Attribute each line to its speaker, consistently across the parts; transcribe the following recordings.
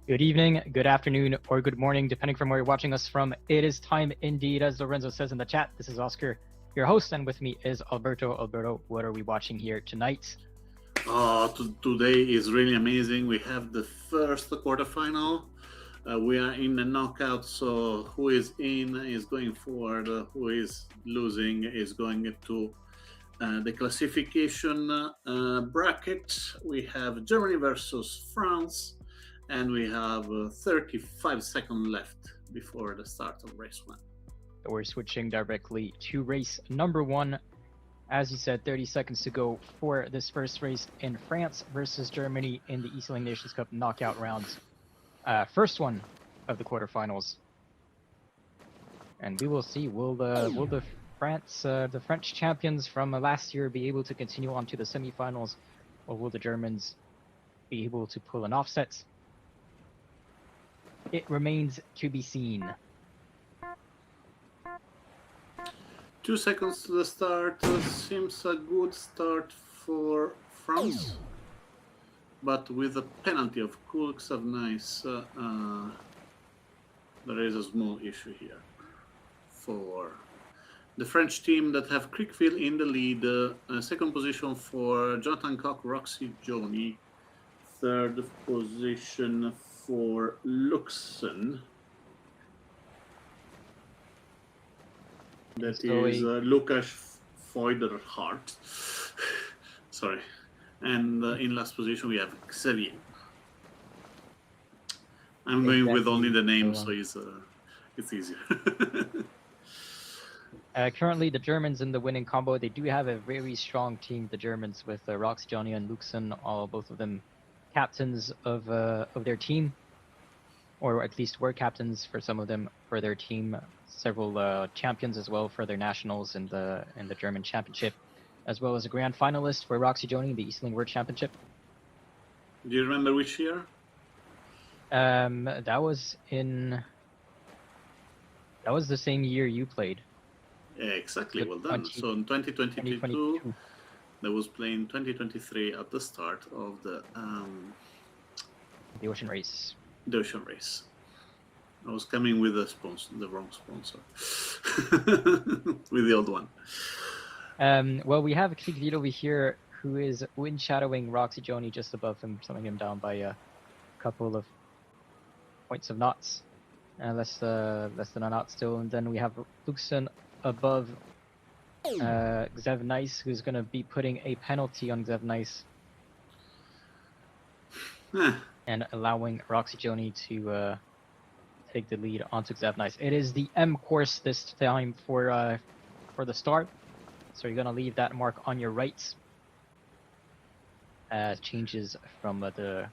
Speaker 1: Good evening, good afternoon, or good morning, depending from where you're watching us from. It is time indeed, as Lorenzo says in the chat. This is Oscar, your host, and with me is Alberto. Alberto, what are we watching here tonight?
Speaker 2: Today is really amazing. We have the first quarterfinal. We are in the knockout, so who is in is going forward. Who is losing is going to the classification bracket. We have Germany versus France, and we have 35 seconds left before the start of race one.
Speaker 1: We're switching directly to race number one. As you said, 30 seconds to go for this first race in France versus Germany in the eSailing Nations Cup knockout rounds. First one of the quarterfinals. And we will see, will the French champions from last year be able to continue on to the semifinals, or will the Germans be able to pull an offset? It remains to be seen.
Speaker 2: 2 seconds to the start. Seems a good start for France, but with a penalty of Kulks of Nice, there is a small issue here for the French team that have Crickville in the lead. Second position for Jonathan Koch, Roxy Joni. Third position for Luxen. That is Lukas Feuderhart. Sorry. And in last position we have Xavier. I'm going with only the name, so it's easier.
Speaker 1: Currently, the Germans in the winning combo, they do have a very strong team, the Germans, with Rox, Johnny, and Luxen, both of them captains of their team, or at least were captains for some of them for their team. Several champions as well for their nationals in the German championship, as well as a grand finalist for Roxy Joni in the eSailing World Championship.
Speaker 2: Do you remember which year?
Speaker 1: That was the same year you played.
Speaker 2: Yeah, exactly. Well done. So in 2022, that was playing 2023 at the start of the
Speaker 1: ocean race.
Speaker 2: The ocean race. I was coming with the wrong sponsor, with the old one.
Speaker 1: Well, we have Kriegville over here, who is wind shadowing Roxy Joni just above him, slowing him down by a couple of points of knots, less than a knot still. And then we have Luxen above Xev Nice, who's going to be putting a penalty on Xev Nice and allowing Roxy Joni to take the lead onto Xev Nice. It is the M course this time for the start, so you're going to leave that mark on your right. Changes from the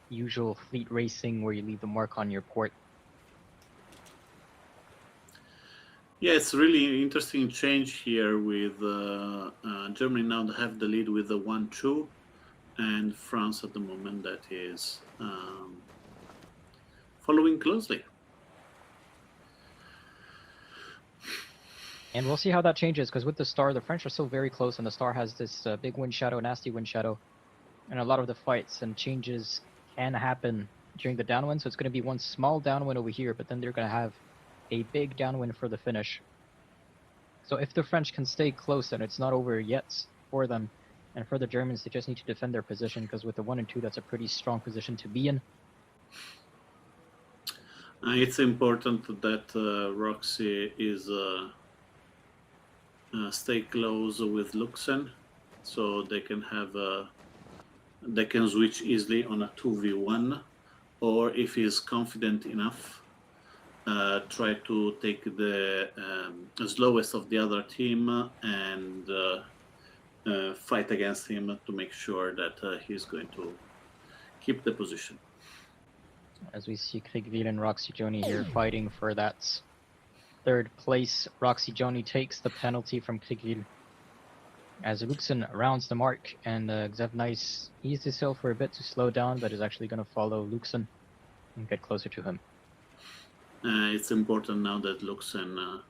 Speaker 1: usual fleet racing where you leave the mark on your port.
Speaker 2: Yeah, it's really interesting change here with Germany now to have the lead with the 1-2, and France at the moment that is following closely.
Speaker 1: And we'll see how that changes, because with the Star, the French are still very close, and the Star has this big wind shadow, nasty wind shadow, and a lot of the fights and changes can happen during the downwind. So it's going to be one small downwind over here, but then they're going to have a big downwind for the finish. So if the French can stay close, then it's not over yet for them. And for the Germans, they just need to defend their position, because with the 1 and 2, that's a pretty strong position to be in.
Speaker 2: It's important that Roxy is stay close with Luxen, so they can have they can switch easily on a 2v1, or if he's confident enough, try to take the slowest of the other team and fight against him to make sure that he's going to keep the position.
Speaker 1: As we see Kriegville and Roxy Joni here fighting for that third place. Roxy Joni takes the penalty from Kriegville as Luxen rounds the mark, and Xev Nice eased his sail for a bit to slow down, but is actually going to follow Luxen and get closer to him.
Speaker 2: It's important now that Luxen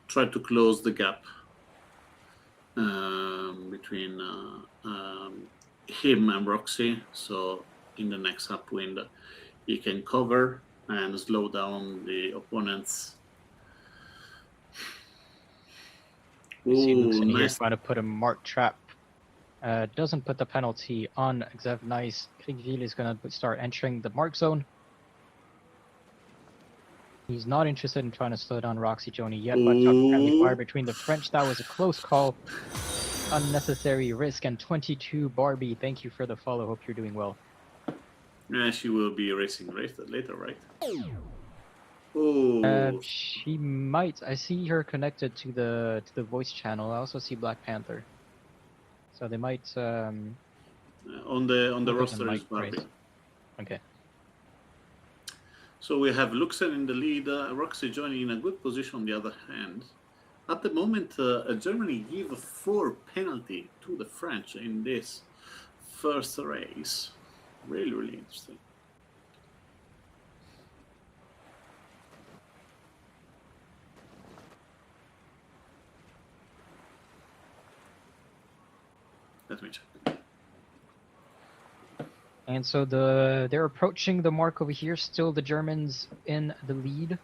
Speaker 2: try to close the gap between him and Roxy, so in the next upwind he can cover and slow down the opponents.
Speaker 1: We see
Speaker 2: Ooh,
Speaker 1: Luxon here
Speaker 2: nice.
Speaker 1: trying to put a mark trap. Doesn't put the penalty on Xev Nice. Kriegville is going to start entering the mark zone. He's not interested in trying to slow down Roxy Joni yet. Watch out, friendly fire between the French. That was a close call. Unnecessary risk. And 22 Barbie, thank you for the follow. Hope you're doing well.
Speaker 2: Yeah, she will be racing later, right? Oh,
Speaker 1: She might. I see her connected to the voice channel. I also see Black Panther. So they might.
Speaker 2: on the
Speaker 1: Both of them
Speaker 2: roster is
Speaker 1: might
Speaker 2: Barbie.
Speaker 1: race. Okay.
Speaker 2: So we have Luxen in the lead, Roxy joining in a good position on the other hand. At the moment, Germany give a 4 penalty to the French in this first race. Really, really interesting. Let me check.
Speaker 1: And so they're approaching the mark over here. Still the Germans in the lead.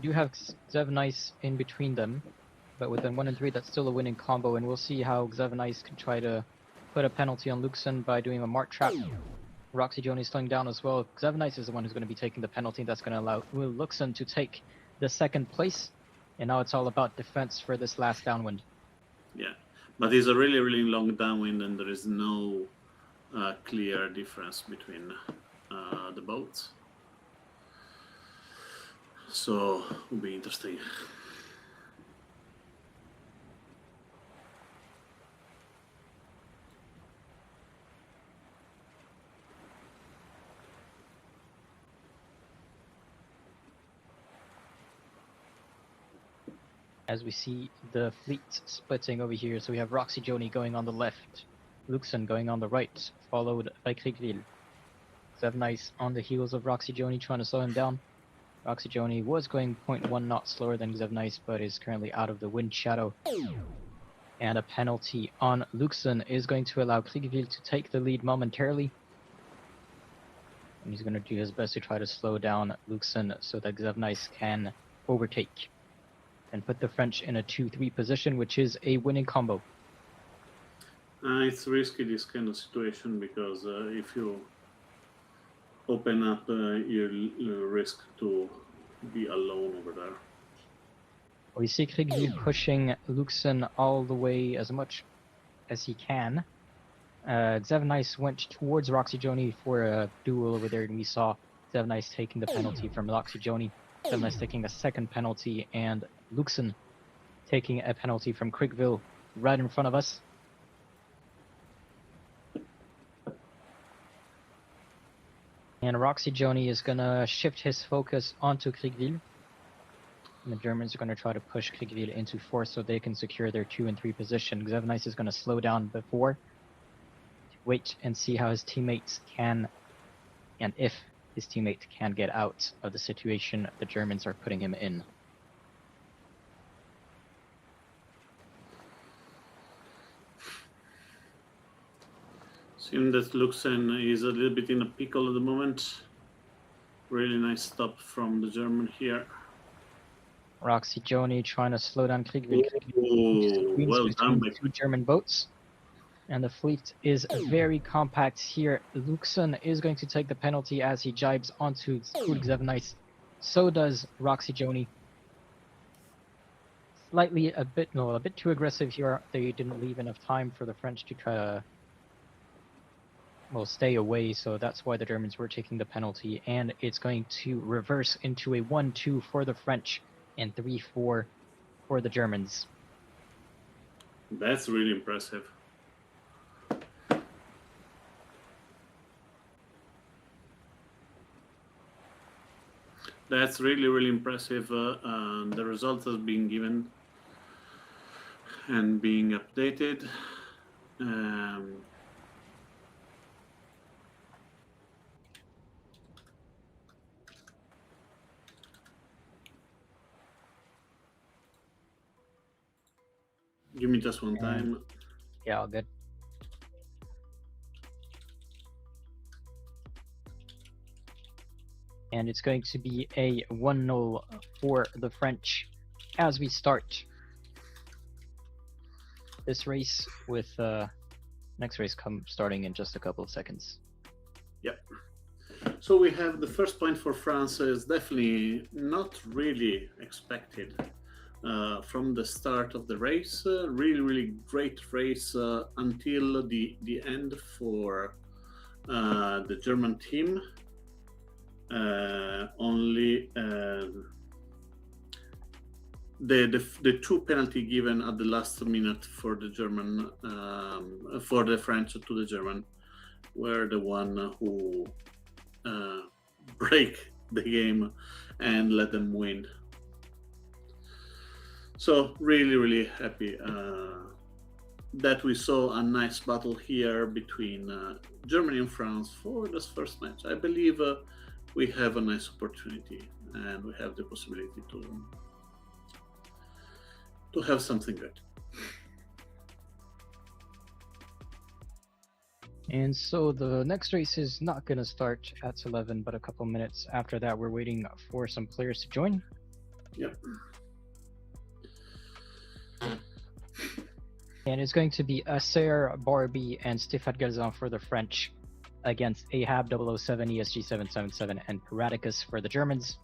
Speaker 1: Do have Xevenice in between them, but within 1 and 3, that's still a winning combo. And we'll see how Xevenice can try to put a penalty on Luxon by doing a mark trap. Roxy Joni is slowing down as well. Xevenice is the one who's going to be taking the penalty. That's going to allow Luxon to take the second place. And now it's all about defense for this last downwind.
Speaker 2: Yeah, but it's a really, really long downwind, and there is no clear difference between the boats. So it will be interesting.
Speaker 1: As we see the fleet splitting over here. So we have Roxy Joni going on the left, Luxon going on the right, followed by Kriegville. Xevenice on the heels of Roxy Joni trying to slow him down. Roxy Joni was going 0.1 knots slower than Xevenice, but is currently out of the wind shadow. And a penalty on Luxon is going to allow Kriegville to take the lead momentarily. And he's going to do his best to try to slow down Luxon so that Xevenice can overtake and put the French in a 2-3 position, which is a winning combo.
Speaker 2: It's risky, this kind of situation, because if you open up, you risk to be alone over there.
Speaker 1: We see Kriegville pushing Luxon all the way as much as he can. Xevenice went towards Roxy Joni for a duel over there, and we saw Xevenice taking the penalty from Roxy Joni. Xevenice taking a second penalty, and Luxon taking a penalty from Kriegville right in front of us. And Roxy Joni is going to shift his focus onto Kriegville. And the Germans are going to try to push Kriegville into fourth so they can secure their 2 and 3 position. Xevenice is going to slow down before, wait and see how his teammates can, and if his teammate can get out of the situation the Germans are putting him in.
Speaker 2: Seems that Luxen is a little bit in a pickle at the moment. Really nice stop from the German here.
Speaker 1: Roxy Joni trying to slow down Kriegville.
Speaker 2: Oh, well done by
Speaker 1: 2 German boats. And the fleet is very compact here. Luxon is going to take the penalty as he jibes onto Xevenice. So does Roxy Joni. Slightly a bit too aggressive here. They didn't leave enough time for the French to try to stay away, so that's why the Germans were taking the penalty, and it's going to reverse into a 1-2 for the French and 3-4 for the Germans.
Speaker 2: That's really impressive. That's really, really impressive. The result has been given and being updated. Give me just one time.
Speaker 1: Yeah, all good. And it's going to be a 1-0 for the French as we start this race with next race starting in just a couple of seconds.
Speaker 2: Yep. So we have the first point for France is definitely not really expected from the start of the race. Really great race until the end for the German team. Only the two penalty given at the last minute for the German for the French to the German were the one who break the game and let them win. So really happy that we saw a nice battle here between Germany and France for this first match. I believe we have a nice opportunity and we have the possibility to have something good.
Speaker 1: And so the next race is not going to start at 11, but a couple minutes after that, we're waiting for some players to join.
Speaker 2: Yep.
Speaker 1: And it's going to be Acer, Barbie, and Stéphane Galzin for the French against Ahab 007, ESG 777, and Piraticus for the Germans.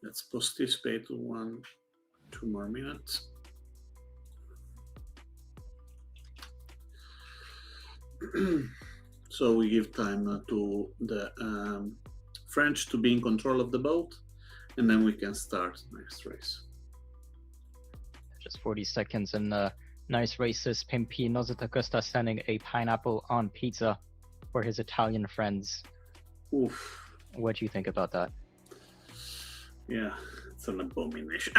Speaker 2: Let's post this pay to 2 more minutes. So we give time to the French to be in control of the boat, and then we can start next race.
Speaker 1: Just 40 seconds, and nice races. Pimpino Costa sending a pineapple on pizza for his Italian friends.
Speaker 2: Oof.
Speaker 1: What do you think about that?
Speaker 2: Yeah, it's an abomination.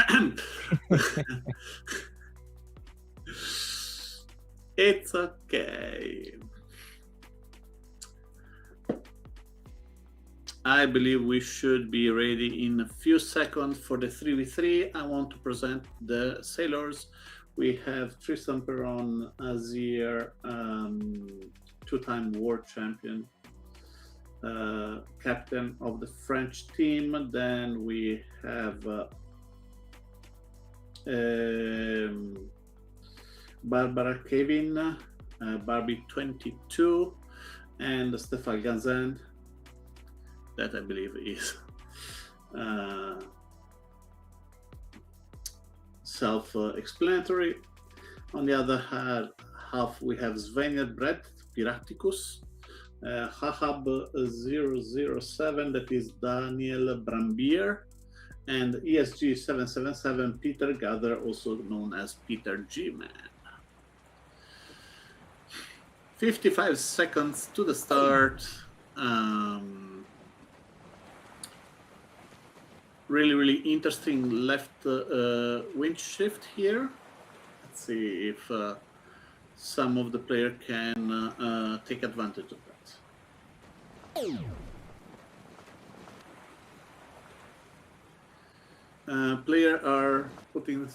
Speaker 2: It's okay. I believe we should be ready in a few seconds for the 3v3. I want to present the sailors. We have Tristan Perron, Azir, two-time world champion, captain of the French team. Then we have Barbara Kevin, Barbie 22, and Stéphane Gazan. That I believe is self-explanatory. On the other half, we have Svenja Brett, Piraticus, Hahab 007, that is Daniel Brambier, and ESG 777, Peter Gather, also known as Peter G-Man. 55 seconds to the start. Really interesting left wind shift here. Let's see if some of the player can take advantage of that. Player are putting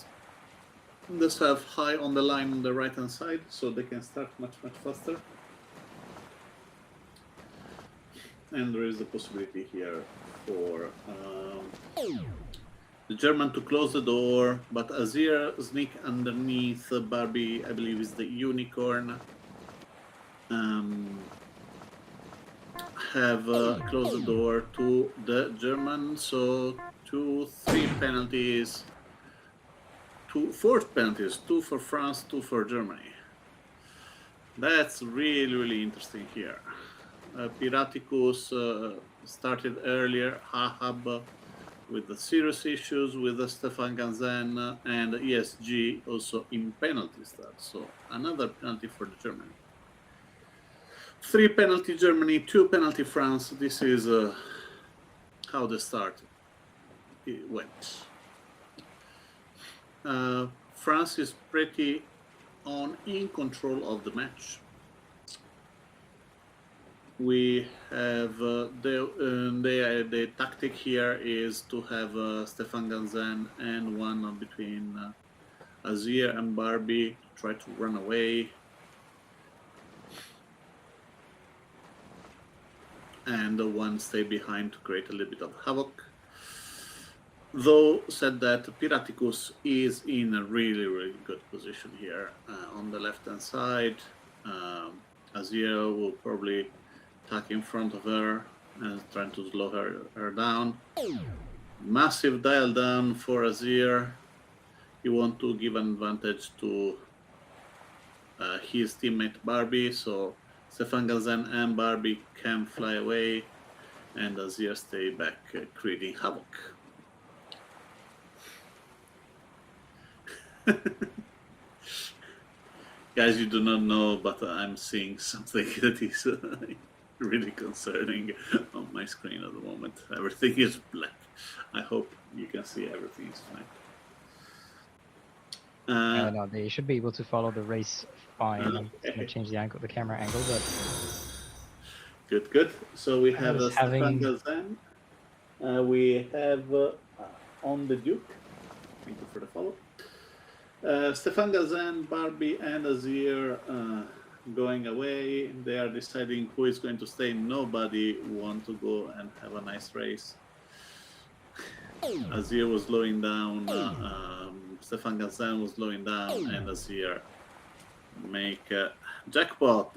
Speaker 2: the surf high on the line on the right hand side, so they can start much faster. And there is a possibility here for the German to close the door, but Azir sneak underneath Barbie, I believe is the unicorn, have closed the door to the German, so 3 penalties, 4 penalties, 2 for France, 2 for Germany. That's really interesting here. Piraticus started earlier, Hahab with the serious issues with Stéphane Gazan, and ESG also in penalty start. So another penalty for the Germany. 3 penalty Germany, 2 penalty France. This is how the start went. France is pretty in control of the match. we have the tactic here is to have Stefan Ganzen and one between Azir and Barbie to try to run away, and the one stay behind to create a little bit of havoc. Though said that Piraticus is in a really good position here on the left hand side. Azir will probably attack in front of her and trying to slow her down. Massive dial down for Azir. He want to give an advantage to his teammate Barbie, so Stefan Galzan and Barbie can fly away, and Azir stay back creating havoc. Guys, you do not know, but I'm seeing something that is really concerning on my screen at the moment. Everything is black. I hope you can see everything is fine.
Speaker 1: No, they should be able to follow the race fine. I'm gonna change the angle, the camera angle, but
Speaker 2: good. So we have
Speaker 1: having...
Speaker 2: Stefan Gazan. We have on the Duke. Thank you for the follow. Stefan Gazan, Barbie, and Azir going away. They are deciding who is going to stay. Nobody want to go and have a nice race. Azir was slowing down. Stefan Gazan was slowing down, and Azir make jackpot.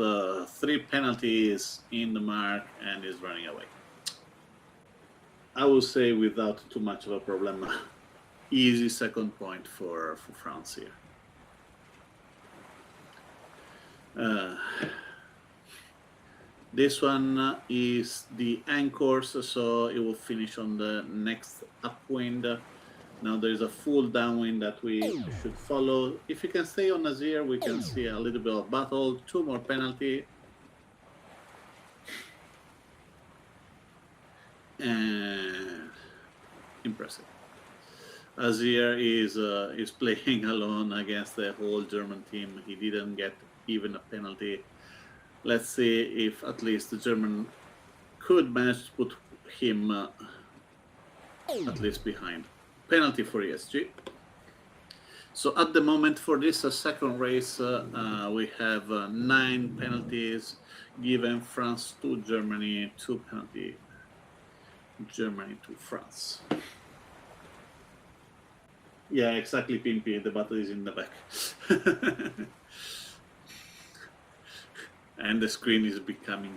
Speaker 2: 3 penalties in the mark, and is running away. I would say without too much of a problem. Easy second point for France here. This one is the anchors, so it will finish on the next upwind. Now there is a full downwind that we should follow. If you can stay on Azir, we can see a little bit of battle. 2 more penalty. And impressive. Azir is playing alone against the whole German team. He didn't get even a penalty. Let's see if at least the German could manage to put him at least behind. Penalty for ESG. So at the moment for this second race, we have 9 penalties given. France to Germany, 2 penalty. Germany to France. Yeah, exactly, Pimpy. The battle is in the back. And the screen is becoming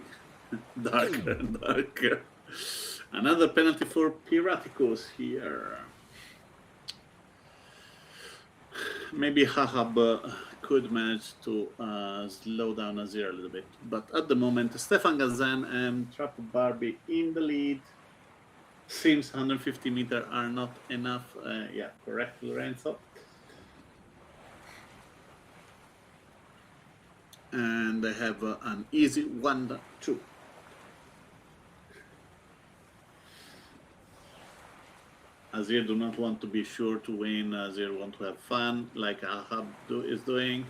Speaker 2: darker and darker. Another penalty for Piraticus here. Maybe Hahab could manage to slow down Azir a little bit. But at the moment, Stefan Gazan and Trap Barbie in the lead. Seems 150 meters are not enough. Yeah, correct, Lorenzo. And they have an easy 1-2. Azir do not want to be sure to win. Azir want to have fun, like Ahab is doing.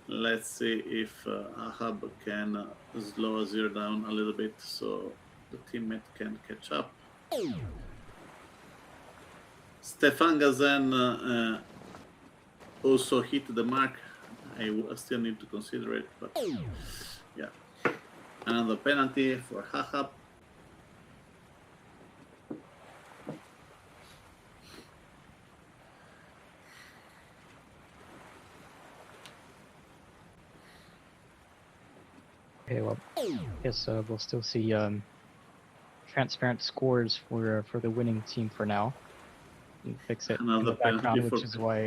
Speaker 2: Let's see if Ahab can slow Azir down a little bit so the teammate can catch up. Stefan Gazan also hit the mark. I still need to consider it, but yeah. Another penalty for Hahab.
Speaker 1: Okay, well, I guess we'll still see transparent scores for the winning team for now. You fix it in the background, which is why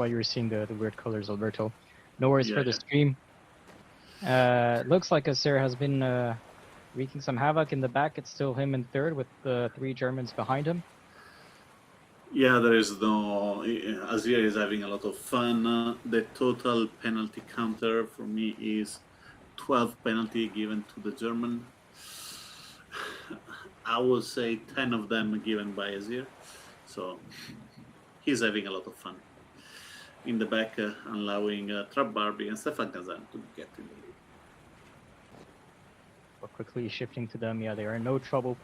Speaker 1: you were seeing the weird colors, Alberto. No worries for the stream. Looks like Azir has been wreaking some havoc in the back. It's still him in third with the 3 Germans behind him.
Speaker 2: Yeah, there is no... Azir is having a lot of fun. The total penalty counter for me is 12 penalty given to the German. I would say 10 of them given by Azir. So he's having a lot of fun. In the back, allowing Trap Barbie and Stefan Kazan to get in the lead.
Speaker 1: We're quickly shifting to them. Yeah, they are in no trouble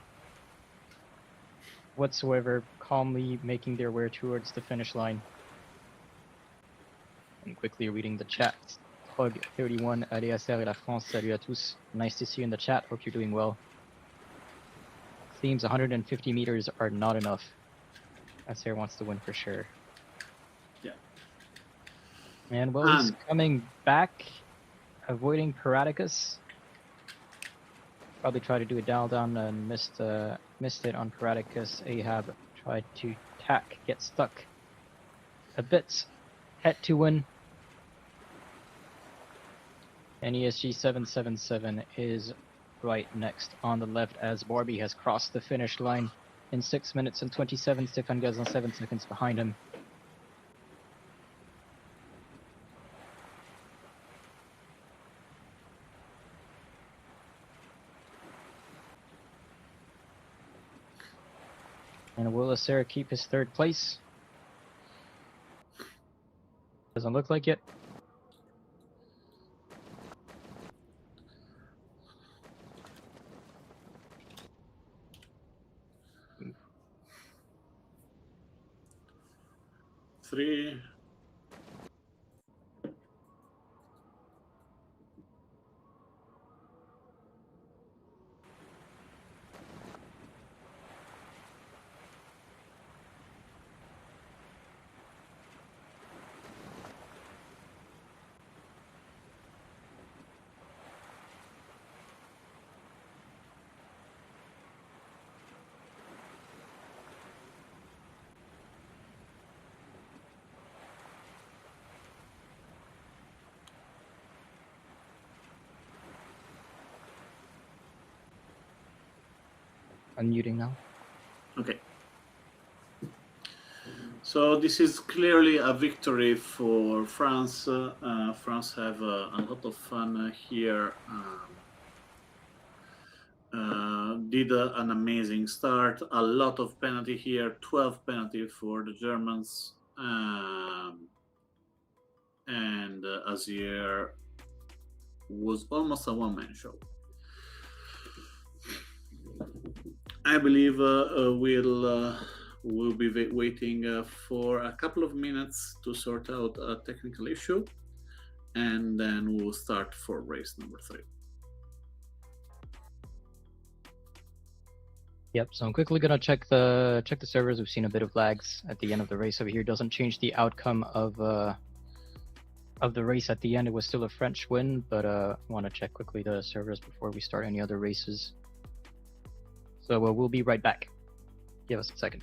Speaker 1: whatsoever, calmly making their way towards the finish line. And quickly reading the chat. Trog31, allez à la France, salut à tous. Nice to see you in the chat, hope you're doing well. Seems 150 meters are not enough. Acer wants to win for sure.
Speaker 2: Yeah.
Speaker 1: And well, he's coming back, avoiding Paraticus. Probably tried to do a down and missed it on Paraticus. Ahab tried to tack, get stuck a bit. Het to win. And ESG 777 is right next on the left as Barbie has crossed the finish line in 6 minutes and 27. Stefan Gazan 7 seconds behind him. And will Acer keep his third place? Doesn't look like it.
Speaker 2: Three.
Speaker 1: Unmuting now.
Speaker 2: Okay. So this is clearly a victory for France. France have a lot of fun here. Did an amazing start. A lot of penalty here. 12 penalty for the Germans. And Azier was almost a one-man show. I believe we'll be waiting for a couple of minutes to sort out a technical issue, and then we'll start for race number 3.
Speaker 1: Yep, so I'm quickly gonna check the servers. We've seen a bit of lags at the end of the race over here. Doesn't change the outcome of the race at the end. It was still a French win, but want to check quickly the servers before we start any other races. So we'll be right back. Give us a second.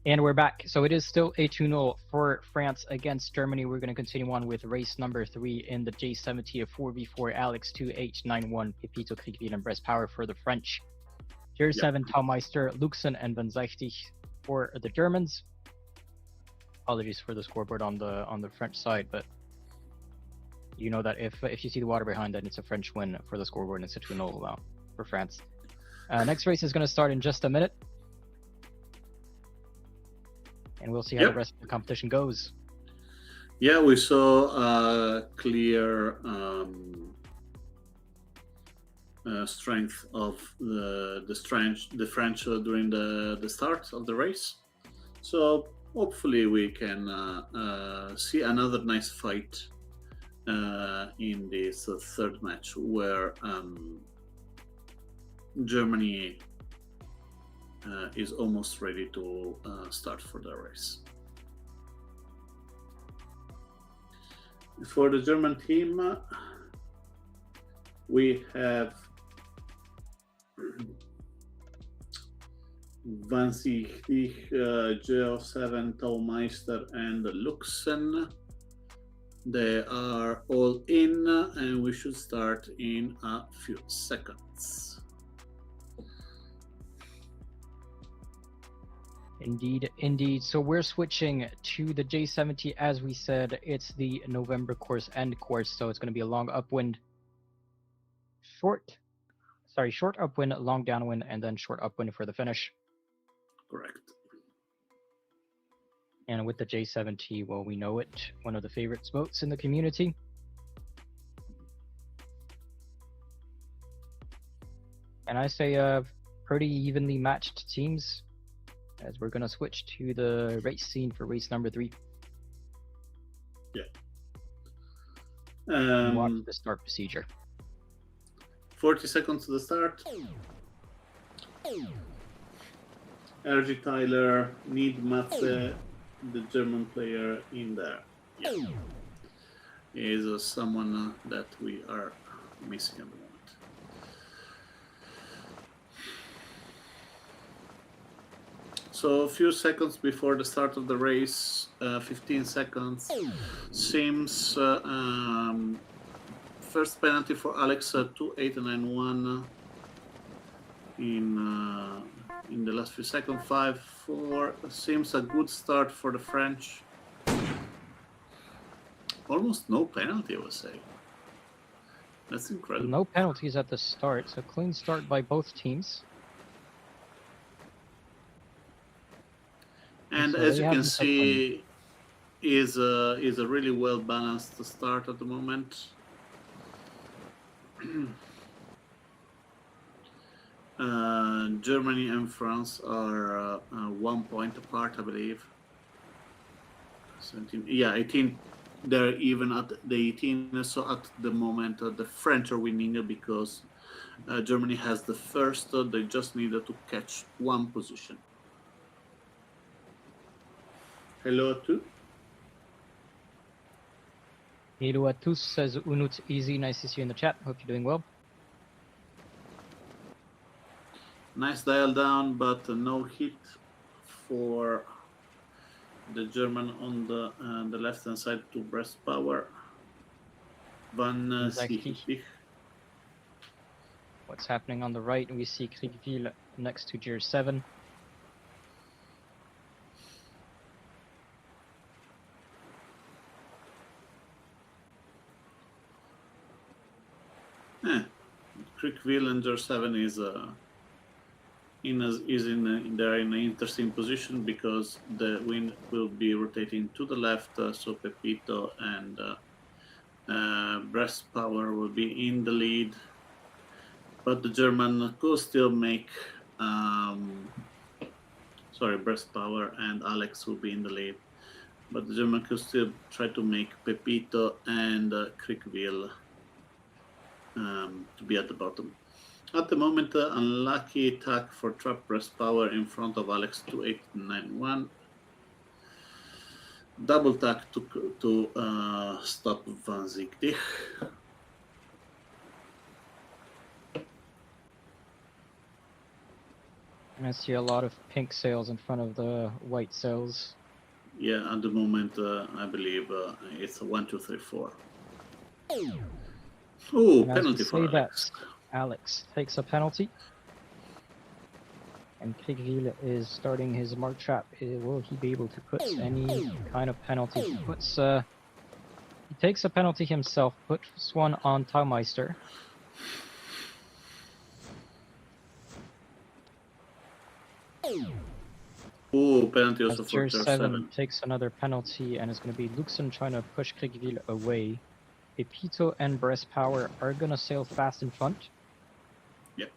Speaker 1: And we're back. So it is still a 2-0 for France against Germany. We're going to continue on with race number 3 in the J70 of 4v4 Alex 2H91 Pepito Kriegville and Breast Power for the French. Tier 7 Taumeister, Luxen and Van Zeichtig for the Germans. Apologies for the scoreboard on the French side, but you know that if you see the water behind that, it's a French win for the scoreboard, and it's a 2-0 for France. Next race is going to start in just a minute. And we'll see how the rest of the competition goes.
Speaker 2: Yeah, we saw a clear strength of the French during the start of the race. So hopefully we can see another nice fight in this third match, where Germany is almost ready to start for the race. For the German team, we have Van Zeichtig, Geo7, Taumeister, and Luxen. They are all in, and we should start in a few seconds.
Speaker 1: Indeed. So we're switching to the J70. As we said, it's the November course end course, so it's going to be a long upwind, short upwind, long downwind, and then short upwind for the finish.
Speaker 2: Correct.
Speaker 1: And with the J70, well, we know it, one of the favorite boats in the community. And I say pretty evenly matched teams, as we're going to switch to the race scene for race number 3.
Speaker 2: Yeah.
Speaker 1: Watch the start procedure.
Speaker 2: 40 seconds to the start. RG Tyler, Need Matze, the German player in there. Yeah. Is someone that we are missing at the moment. So a few seconds before the start of the race, 15 seconds, seems first penalty for Alex 2891 in the last few seconds. 5-4 seems a good start for the French. Almost no penalty, I would say. That's incredible.
Speaker 1: No penalties at the start, so clean start by both teams.
Speaker 2: And
Speaker 1: so
Speaker 2: as you can see, is a really well balanced start at the moment. Germany and France are 1 point apart, I believe. 17, yeah, 18. They're even at the 18. So at the moment, the French are winning because Germany has the first. They just needed to catch one position. Hello to.
Speaker 1: Hello à tous, says Unut Easy. Nice to see you in the chat. Hope you're doing well.
Speaker 2: Nice dial down, but no hit for the German on the left-hand side to breast power. Van Zeichtig.
Speaker 1: What's happening on the right? We see Kriegville next to Gear 7.
Speaker 2: Kriegville and Gear 7 is in an interesting position because the wind will be rotating to the left, so Pepito and breast power will be in the lead, but the German could still make breast power and Alex will be in the lead, but the German could still try to make Pepito and Kriegville to be at the bottom. At the moment, unlucky attack for trap breast power in front of Alex 2891. Double tack to stop Van Zeichtig.
Speaker 1: And I see a lot of pink sails in front of the white sails.
Speaker 2: Yeah, at the moment, I believe it's a 1, 2, 3, 4. Oh,
Speaker 1: And as we
Speaker 2: penalty for
Speaker 1: say that,
Speaker 2: Alex.
Speaker 1: Alex takes a penalty. And Krigville is starting his mark trap. Will he be able to put any kind of penalty? He takes a penalty himself, puts one on Taumeister.
Speaker 2: Oh, penalty
Speaker 1: As
Speaker 2: also for
Speaker 1: Jer 7
Speaker 2: Jer7.
Speaker 1: takes another penalty, and it's going to be Luxon trying to push Krigville away. Pepito and Breast Power are going to sail fast in front.
Speaker 2: Yep.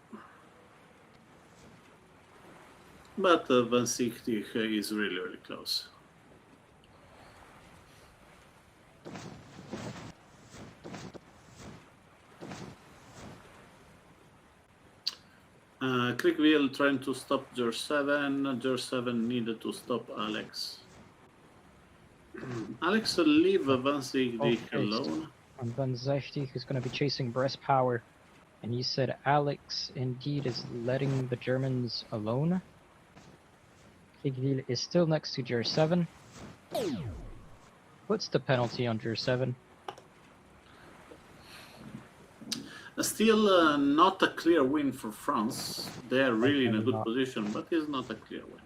Speaker 2: But Van Zichtig is really, really close. Krigville trying to stop Jer7. Jer7 needed to stop Alex. Alex leave Van Zichtig alone.
Speaker 1: And Van Zichtig is going to be chasing Breast Power. And you said Alex indeed is letting the Germans alone. Krigville is still next to Jer 7. Puts the penalty on Jer 7.
Speaker 2: Still not a clear win for France. They are really in a good
Speaker 1: not.
Speaker 2: position, but it's not a clear win.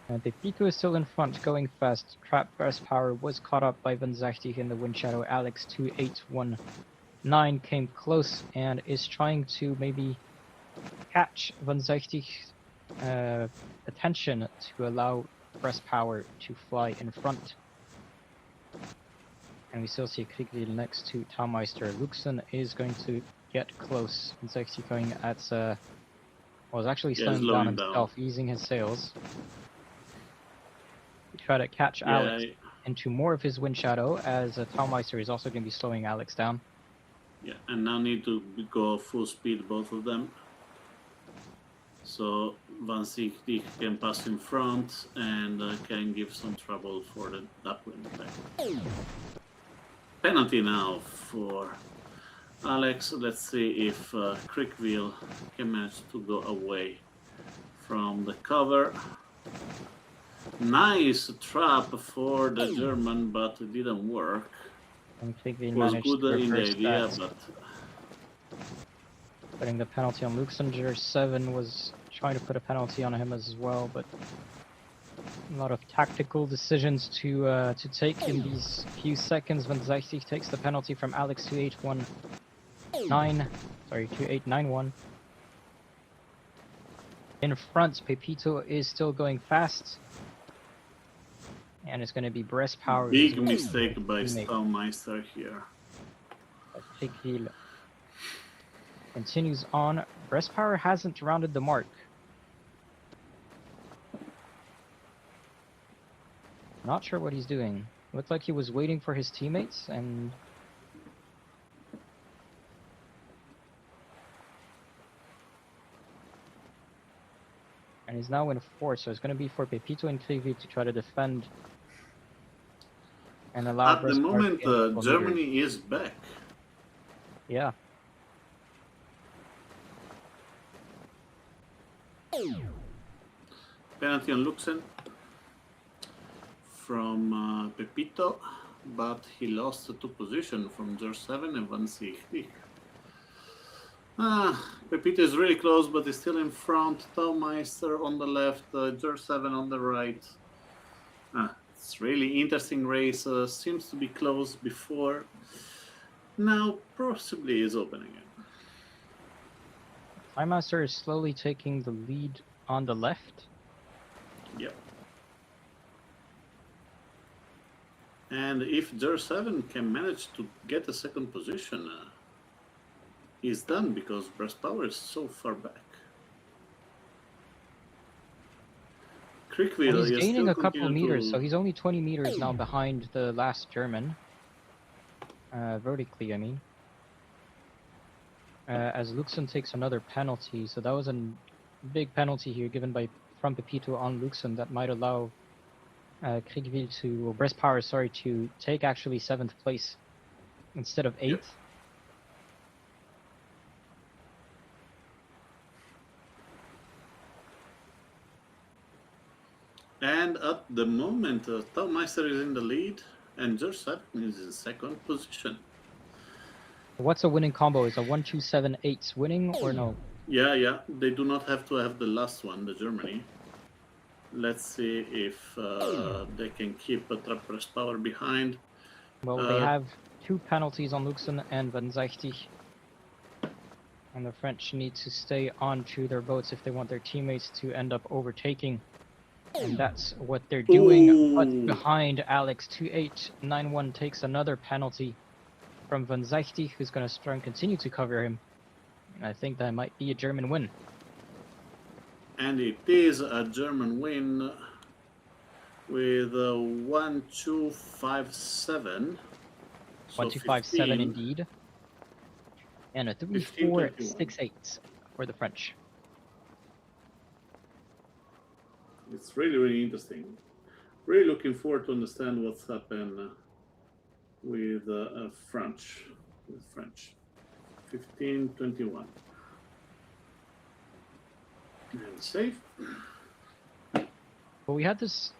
Speaker 1: And Pepito is still in front, going fast. Trap Breast Power was caught up by Van Zichtig in the wind shadow. Alex 2819 came close and is trying to maybe catch Van Zichtig's attention to allow Breast Power to fly in front. And we still see Krigville next to Taumeister. Luxon is going to get close. Van Zichtig going at was actually slowing down himself, easing his sails. We try to catch Alex into more of his wind shadow, as Taumeister is also going to be slowing Alex down.
Speaker 2: Yeah, and now need to go full speed, both of them. So Van Zichtig can pass in front and can give some trouble for the upwind attack. Penalty now for Alex. Let's see if Krigville can manage to go away from the cover. Nice trap for the German, but it didn't work.
Speaker 1: It
Speaker 2: was good in the idea, but
Speaker 1: putting the penalty on Luxon. Jer 7 was trying to put a penalty on him as well, but a lot of tactical decisions to take in these few seconds. Van Zichtig takes the penalty from Alex 2891. In front, Pepito is still going fast. And it's going to be Breast Power.
Speaker 2: Big mistake by Taumeister here.
Speaker 1: Krigville continues on. Breast Power hasn't rounded the mark. Not sure what he's doing. Looked like he was waiting for his teammates and... And he's now in fourth, so it's going to be for Pepito and Krigville to try to defend and allow.
Speaker 2: At the moment, Germany is back.
Speaker 1: Yeah.
Speaker 2: Penalty on Luxon from Pepito, but he lost 2 positions from Jer 7 and Van Zichtig. Pepito is really close, but is still in front. Taumeister on the left, Jer 7 on the right. It's really interesting race. Seems to be closed before. Now possibly is open again.
Speaker 1: Taumeister is slowly taking the lead on the left.
Speaker 2: Yep. And if Jer 7 can manage to get a second position, he's done, because Breast Power is so far back.
Speaker 1: Well, he's gaining a couple meters, so he's only 20 meters now behind the last German. Vertically, I mean. As Luxon takes another penalty, so that was a big penalty here given from Pepito on Luxon that might allow Krigville or Breast Power, sorry, to take actually 7th place instead of 8th. Yep.
Speaker 2: And at the moment, Taumeister is in the lead, and George Sutton is in second position.
Speaker 1: What's a winning combo? Is a 1-2-7-8 winning or no?
Speaker 2: Yeah. They do not have to have the last one, the Germany. Let's see if they can keep Trapper's power behind.
Speaker 1: Well, they have 2 penalties on Luxon and Van Zijtig. And the French need to stay on to their boats if they want their teammates to end up overtaking. And that's what they're doing. But
Speaker 2: Ooh.
Speaker 1: behind Alex, 2891 takes another penalty from Van Zijtig, who's going to try and continue to cover him. And I think that might be a German win.
Speaker 2: And it is a German win with a 1-2-5-7. So
Speaker 1: 1-2-5-7
Speaker 2: 15.
Speaker 1: indeed. And a
Speaker 2: 15,
Speaker 1: 3-4-6-8 for the French.
Speaker 2: It's really interesting. Really looking forward to understand what's happened with French. With French. 15-21. And safe.
Speaker 1: Well, we had this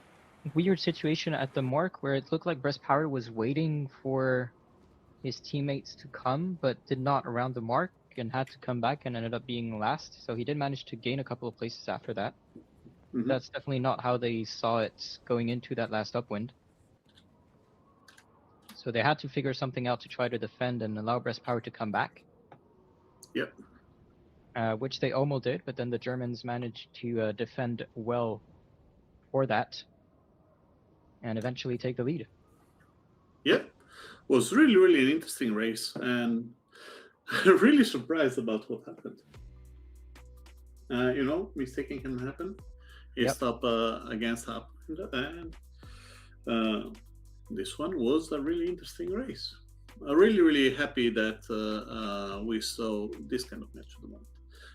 Speaker 1: weird situation at the mark where it looked like Breast Power was waiting for his teammates to come, but did not around the mark and had to come back and ended up being last. So he did manage to gain a couple of places after that.
Speaker 2: Mm-hmm.
Speaker 1: That's definitely not how they saw it going into that last upwind. So they had to figure something out to try to defend and allow Breast Power to come back.
Speaker 2: Yep.
Speaker 1: Which they almost did, but then the Germans managed to defend well for that and eventually take the lead.
Speaker 2: Yep. Was really an interesting race, and really surprised about what happened. Mistaking can happen. He stopped against upwind, and this one was a really interesting race. Really happy that we saw this kind of match at the moment.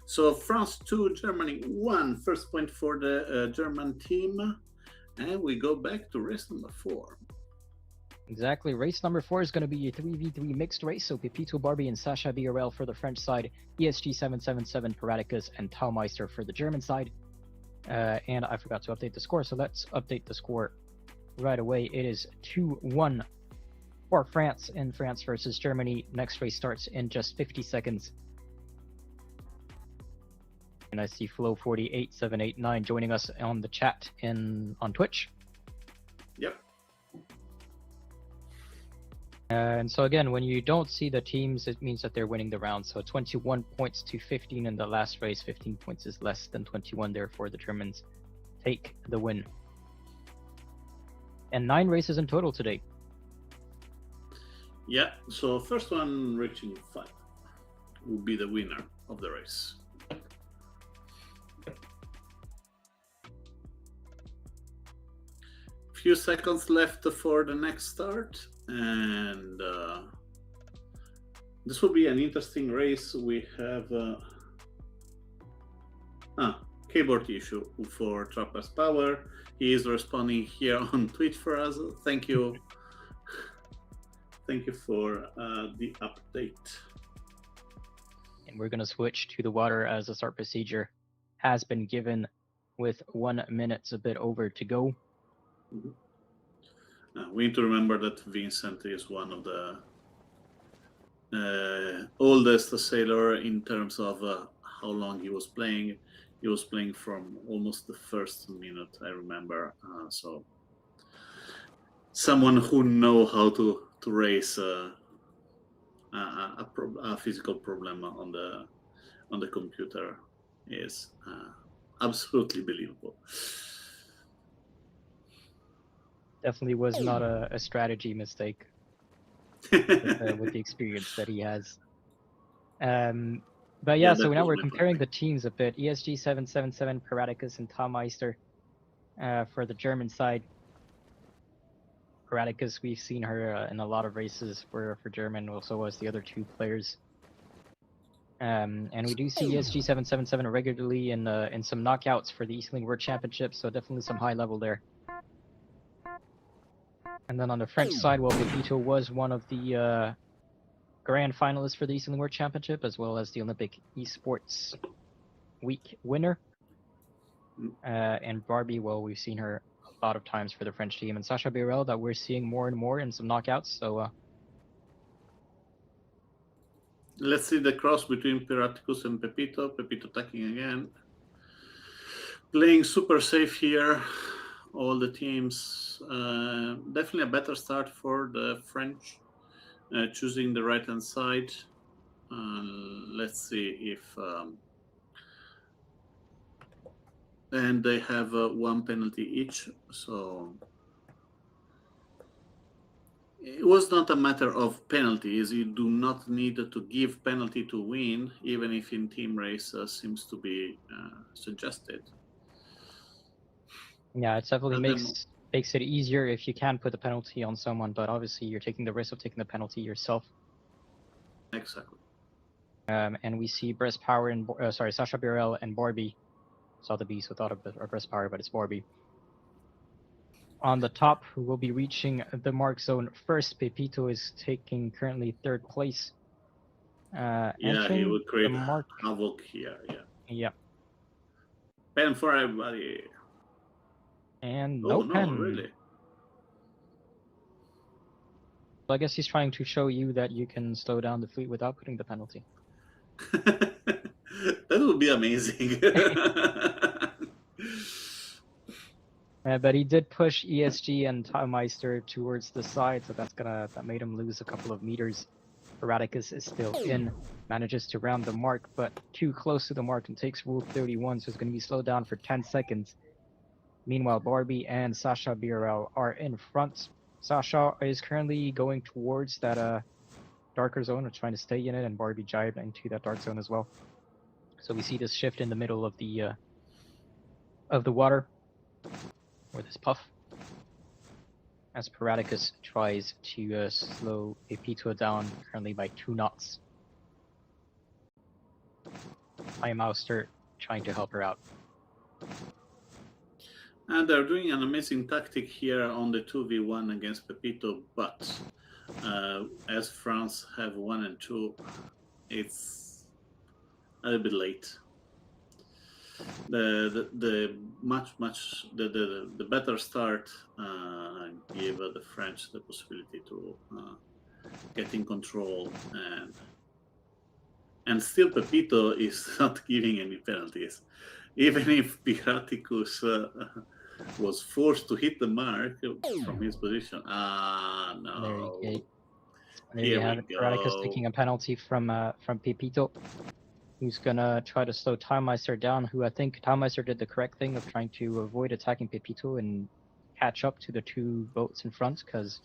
Speaker 2: So France 2, Germany 1. First point for the German team. And we go back to race number 4.
Speaker 1: Exactly. Race number 4 is going to be a 3v3 mixed race. So Pepito Barbie and Sasha BRL for the French side, ESG 777 Paraticus and Taumeister for the German side. And I forgot to update the score, so let's update the score right away. It is 2-1 for France in France versus Germany. Next race starts in just 50 seconds. And I see Flow48789 joining us on the chat on Twitch.
Speaker 2: Yep.
Speaker 1: And so again, when you don't see the teams, it means that they're winning the round. So 21 points to 15 in the last race. 15 points is less than 21, therefore the Germans take the win. And 9 races in total today.
Speaker 2: Yeah, so first one reaching 5 will be the winner of the race. Few seconds left for the next start, and this will be an interesting race. We have keyboard issue for Trapper's Power. He is responding here on Twitch for us. Thank you. Thank you for the update.
Speaker 1: And we're going to switch to the water as the start procedure has been given with 1 minute a bit over to go.
Speaker 2: Mm-hmm. We need to remember that Vincent is one of the oldest sailor in terms of how long he was playing. He was playing from almost the first minute, I remember. So someone who know how to raise a physical problem on the computer is absolutely believable.
Speaker 1: Definitely was not a strategy mistake with the experience that he has. But yeah, so now we're comparing the teams a bit. ESG 777 Paraticus and Taumeister for the German side. Paraticus, we've seen her in a lot of races for German, also as the other 2 players. And we do see ESG 777 regularly in some knockouts for the eSailing World Championship, so definitely some high level there. And then on the French side, well, Pepito was one of the grand finalists for the eSailing World Championship, as well as the Olympic Esports Week winner. And Barbie, well, we've seen her lot of times for the French team, and Sacha Birel that we're seeing more and more in some knockouts. So
Speaker 2: let's see the cross between Piraticus and Pepito. Pepito attacking again. Playing super safe here. All the teams. Definitely a better start for the French. Choosing the right hand side. Let's see if. And they have one penalty each. So it was not a matter of penalties. You do not need to give penalty to win, even if in team race seems to be suggested.
Speaker 1: yeah, it definitely
Speaker 2: And then,
Speaker 1: makes it easier if you can put the penalty on someone, but obviously you're taking the risk of taking the penalty yourself.
Speaker 2: exactly.
Speaker 1: And we see breast power and Sacha Birel and Barbie. Saw the beast without a breast power, but it's Barbie. On the top, who will be reaching the mark zone first. Pepito is taking currently 3rd place.
Speaker 2: Yeah, he
Speaker 1: Entering
Speaker 2: would create
Speaker 1: the mark.
Speaker 2: havoc here. Yeah.
Speaker 1: Yeah.
Speaker 2: Pen for everybody.
Speaker 1: And no
Speaker 2: no,
Speaker 1: pen.
Speaker 2: really.
Speaker 1: Well, I guess he's trying to show you that you can slow down the fleet without putting the penalty.
Speaker 2: That would be amazing.
Speaker 1: But he did push ESG and Taumeister towards the side, so that made him lose a couple of meters. Paraticus is still in, manages to round the mark, but too close to the mark and takes Rule 31, so it's going to be slowed down for 10 seconds. Meanwhile, Barbie and Sacha Birel are in front. Sacha is currently going towards that darker zone, or trying to stay in it, and Barbie jibed into that dark zone as well. So we see this shift in the middle of the water, or this puff, as Paraticus tries to slow Pepito down, currently by 2 knots. Mauster trying to help her out.
Speaker 2: And they're doing an amazing tactic here on the 2v1 against Pepito, but as France have 1 and 2, it's a little bit late. The better start gave the French the possibility to get in control, and still Pepito is not giving any penalties, even if Piraticus was forced to hit the mark from his position. No.
Speaker 1: There you have it. Paraticus taking a penalty from Pepito, who's gonna try to slow Taumeister down, who I think Taumeister did the correct thing of trying to avoid attacking Pepito and catch up to the 2 boats in front, because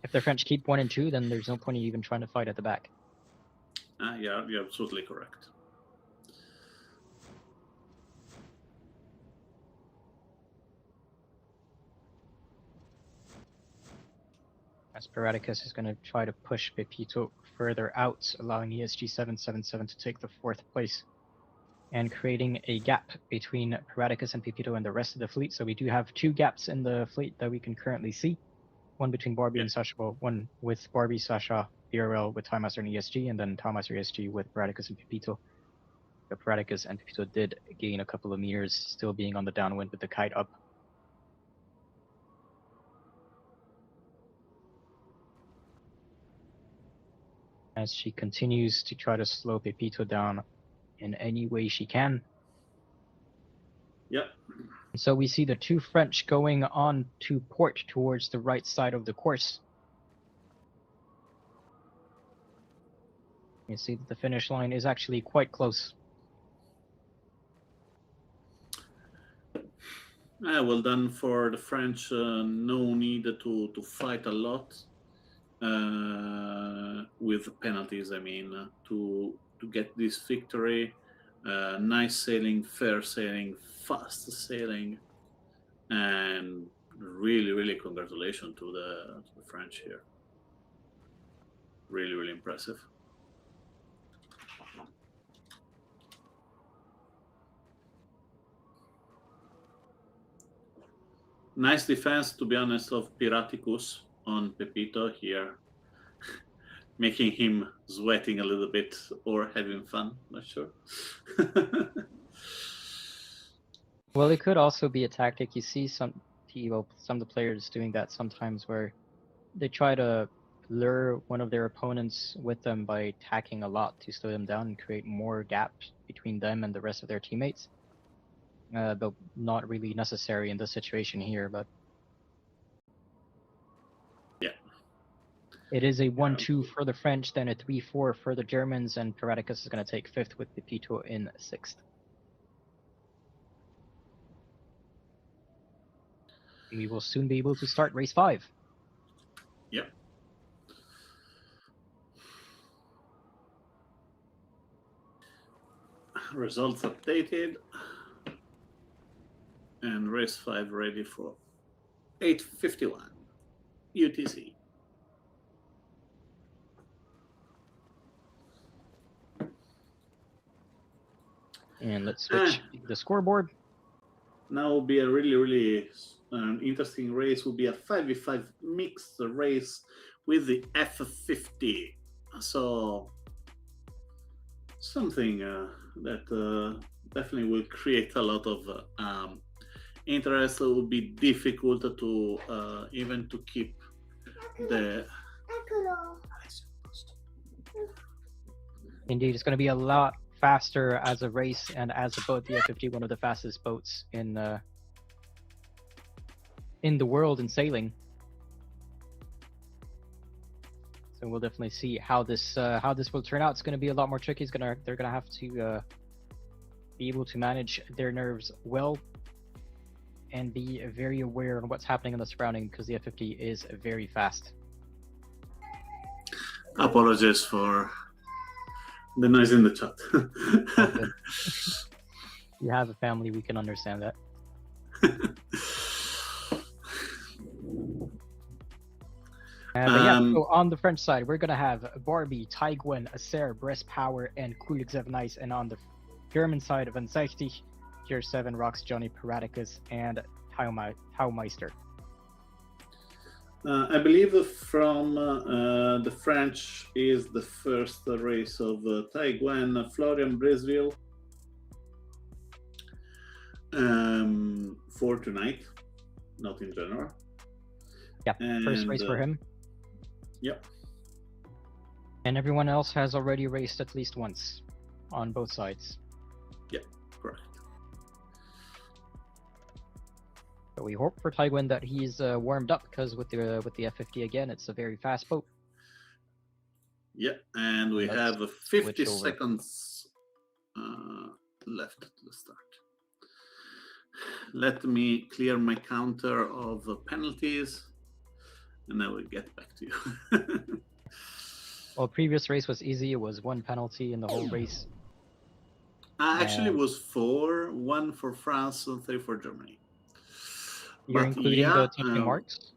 Speaker 1: if the French keep 1 and 2, then there's no point in even trying to fight at the back.
Speaker 2: Yeah, you're absolutely correct.
Speaker 1: As Paraticus is going to try to push Pepito further out, allowing ESG 777 to take the 4th place, and creating a gap between Paraticus and Pepito and the rest of the fleet. So we do have 2 gaps in the fleet that we can currently see. One between Barbie and Sacha, well, one with Barbie, Sacha, BRL with Taumeister and ESG, and then Taumeister ESG with Paraticus and Pepito. The Paraticus and Pepito did gain a couple of meters, still being on the downwind with the kite up. As she continues to try to slow Pepito down in any way she can.
Speaker 2: Yep.
Speaker 1: So we see the 2 French going on to port towards the right side of the course. You see that the finish line is actually quite close.
Speaker 2: Well done for the French. No need to fight a lot with penalties. I mean, to get this victory. Nice sailing, fair sailing, fast sailing, and really congratulations to the French here. Really impressive. Nice defense, to be honest, of Piraticus on Pepito here, making him sweating a little bit or having fun. Not sure.
Speaker 1: Well, it could also be a tactic. You see some of the players doing that sometimes, where they try to lure one of their opponents with them by tacking a lot to slow them down and create more gaps between them and the rest of their teammates. Though not really necessary in this situation here, but
Speaker 2: Yeah.
Speaker 1: it is a 1-2 for the French, then a 3-4 for the Germans, and Paradicus is going to take fifth with Pepito in sixth. We will soon be able to start race 5.
Speaker 2: Yep. Results updated. And race 5 ready for 8:51 UTC.
Speaker 1: And let's switch the scoreboard.
Speaker 2: Now will be a really interesting race. Will be a 5v5 mixed race with the F50. So something that definitely will create a lot of interest. It will be difficult to even to keep the.
Speaker 1: Indeed, it's going to be a lot faster as a race and as a boat. The F50, one of the fastest boats in the world in sailing. So we'll definitely see how this will turn out. It's going to be a lot more tricky. They're going to have to be able to manage their nerves well and be very aware of what's happening in the surrounding, because the F50 is very fast.
Speaker 2: Apologies for the noise in the chat.
Speaker 1: You have a family, we can understand that. So on the French side, we're gonna have Barbie, Taigwen, Acer, Breast Power, and Kuligzev Nice. And on the German side, Van Seichtig, Tier 7, Rox, Johnny, Paradicus, and Taumeister.
Speaker 2: I believe from the French is the first race of Taigwen, Florian Brisville for tonight, not in general.
Speaker 1: Yeah, first race for him.
Speaker 2: Yep.
Speaker 1: And everyone else has already raced at least once on both sides.
Speaker 2: Yep, correct.
Speaker 1: So we hope for Taigwen that he's warmed up, because with the F50 again, it's a very fast boat.
Speaker 2: Yeah, and we have 50 seconds left to the start. Let me clear my counter of penalties, and I will get back to you.
Speaker 1: Well, previous race was easy. It was 1 penalty in the whole race.
Speaker 2: Actually, it was 4, 1 for France and 3 for Germany.
Speaker 1: You're including the touching marks?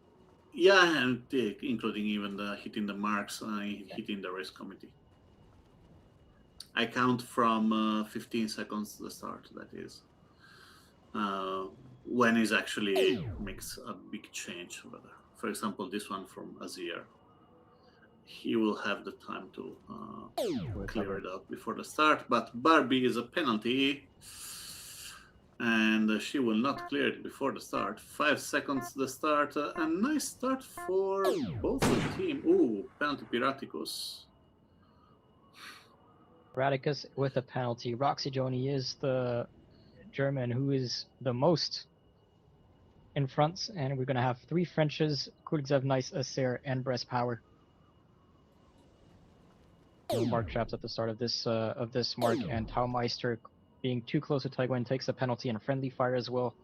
Speaker 2: Yeah, and including even the hitting the marks, hitting the race committee. I count from 15 seconds to the start, that is. When it actually makes a big change. For example, this one from Azir. He will have the time to clear it out before the start, but Barbie is a penalty. And she will not clear it before the start. 5 seconds to the start. A nice start for both the team. Ooh, penalty Piraticus.
Speaker 1: Paradicus with a penalty. Roxy Joni is the German who is the most in front, and we're going to have 3 Frenches, Kuligzev, Nice, Acer, and Breast Power. No mark traps at the start of this mark, and Taumeister, being too close to Taigwen, takes a penalty and friendly fire as well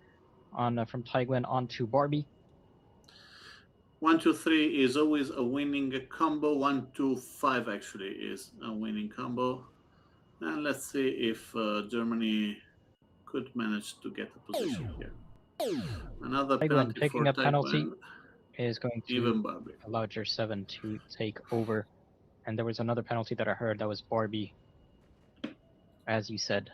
Speaker 1: on from Taigwen onto Barbie.
Speaker 2: 1, 2, 3 is always a winning combo. 1, 2, 5 actually is a winning combo. And let's see if Germany could manage to get a position here. Another
Speaker 1: Taigwen
Speaker 2: penalty
Speaker 1: taking
Speaker 2: for
Speaker 1: a penalty
Speaker 2: Taigwen.
Speaker 1: Is going to allow Tier 7 to take over. And there was another penalty that I heard that was Barbie, as you said.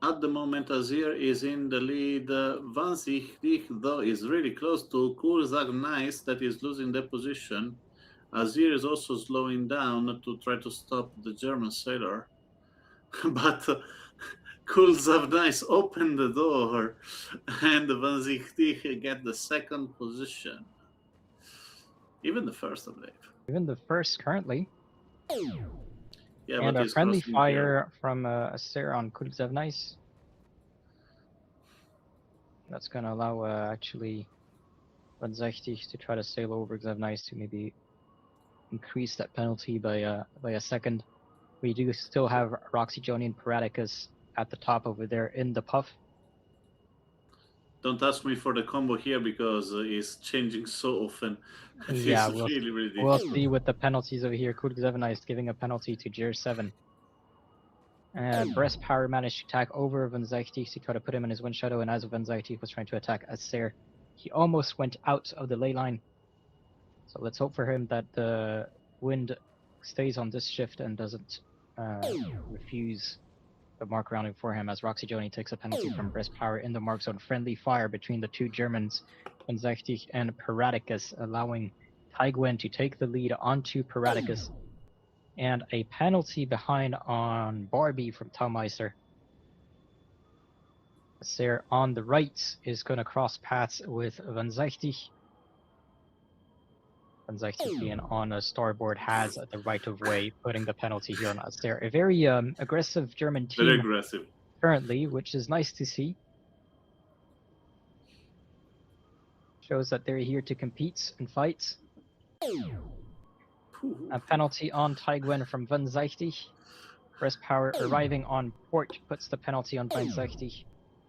Speaker 2: At the moment, Azir is in the lead. Van Zichtig, though, is really close to Kurzag Nice, that is losing their position. Azir is also slowing down to try to stop the German sailor. But Kulzavnice opened the door, and Van Zichtig get the second position. Even the first, I believe.
Speaker 1: Even the first currently.
Speaker 2: Yeah,
Speaker 1: And
Speaker 2: but
Speaker 1: a
Speaker 2: he's
Speaker 1: friendly
Speaker 2: crossing here.
Speaker 1: fire from Acer on Kudzevnice. That's going to allow actually Vanzechti to try to sail over Gzevnice to maybe increase that penalty by a second. We do still have Roxy Joni and Paradicus at the top over there in the puff.
Speaker 2: Don't ask me for the combo here because it's changing so often. It
Speaker 1: Yeah,
Speaker 2: is really, really
Speaker 1: we'll
Speaker 2: difficult.
Speaker 1: see with the penalties over here. Kudzevnice giving a penalty to Jer 7. Breast Power managed to attack over Vanzechti to try to put him in his wind shadow, and as Vanzechti was trying to attack Acer, he almost went out of the ley line. So let's hope for him that the wind stays on this shift and doesn't refuse the mark rounding for him, as Roxy Joni takes a penalty from Breast Power in the mark zone. Friendly fire between the two Germans, Vanzechti and Paradicus, allowing Taigwen to take the lead onto Paradicus. And a penalty behind on Barbie from Taumeister. Acer on the right is going to cross paths with Vanzechti. Vanzechti being on a starboard has the right of way, putting the penalty here on Acer. A very aggressive German
Speaker 2: Very
Speaker 1: team
Speaker 2: aggressive.
Speaker 1: currently, which is nice to see. Shows that they're here to compete and fight. A penalty on Taigwen from Vanzechti. Breast Power arriving on port puts the penalty on Vanzechti.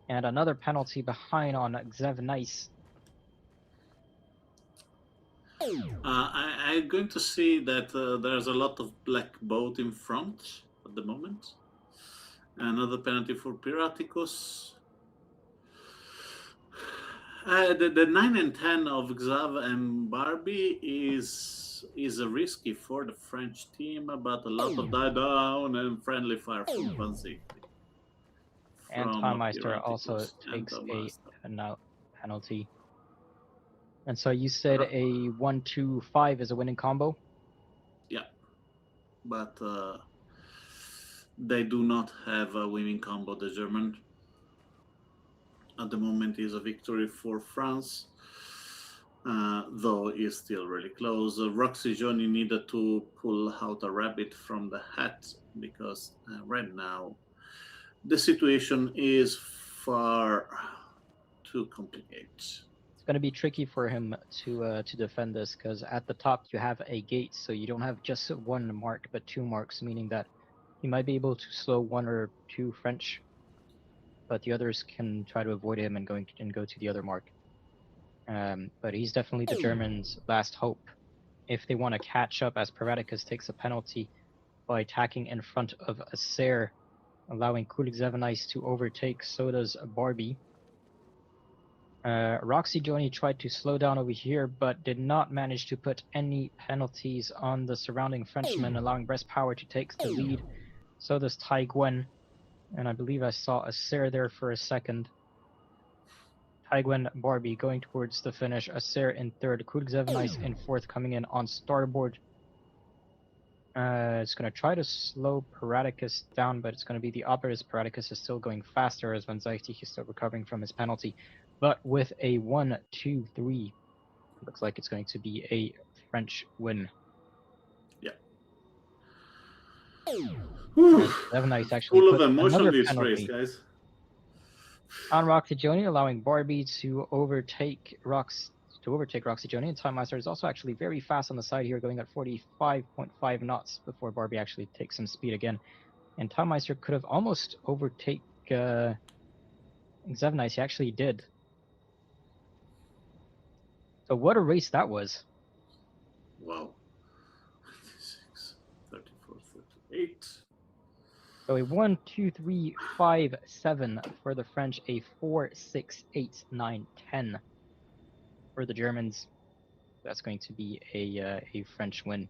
Speaker 1: And another penalty behind on Gzevnice.
Speaker 2: I'm going to see that there's a lot of black boat in front at the moment. Another penalty for Piraticus. The 9 and 10 of Xav and Barbie is a risky for the French team, but a lot of die down and friendly fire from Vanzi.
Speaker 1: And Taumeister also takes a penalty. And so you said a 1-2-5 is a winning combo?
Speaker 2: Yeah. But they do not have a winning combo, the German. At the moment is a victory for France, though it's still really close. Roxy Johnny needed to pull out a rabbit from the hat because right now the situation is far too complicated.
Speaker 1: It's going to be tricky for him to defend this, because at the top you have a gate, so you don't have just one mark but two marks, meaning that he might be able to slow one or two French, but the others can try to avoid him and go to the other mark. But he's definitely the Germans' last hope if they want to catch up, as Paradicus takes a penalty by attacking in front of Acer, allowing Kulik to overtake. So does Barbie. Roxy Joni tried to slow down over here, but did not manage to put any penalties on the surrounding Frenchmen, allowing Breast Power to take the lead. So does Tai Gwen, and I believe I saw Acer there for a second. Tai Gwen, Barbie going towards the finish. Acer in third, Kulik in fourth, coming in on starboard. It's going to try to slow Paradicus down, but it's going to be the opposite. Paradicus is still going faster, as Vanzechti is still recovering from his penalty. But with a 1-2-3, looks like it's going to be a French win.
Speaker 2: Yeah.
Speaker 1: Gzevnice actually
Speaker 2: Full of
Speaker 1: put
Speaker 2: emotion
Speaker 1: another
Speaker 2: this
Speaker 1: penalty
Speaker 2: race, guys.
Speaker 1: on Roxy Joni, allowing Barbie to overtake Roxy Joni. And Taumeister is also actually very fast on the side here, going at 45.5 knots before Barbie actually takes some speed again. And Taumeister could have almost overtake Gzevnice. He actually did. So what a race that was.
Speaker 2: Wow. 26, 34, 38.
Speaker 1: So a 1, 2, 3, 5, 7 for the French, a 4, 6, 8, 9, 10 for the Germans. That's going to be a French win.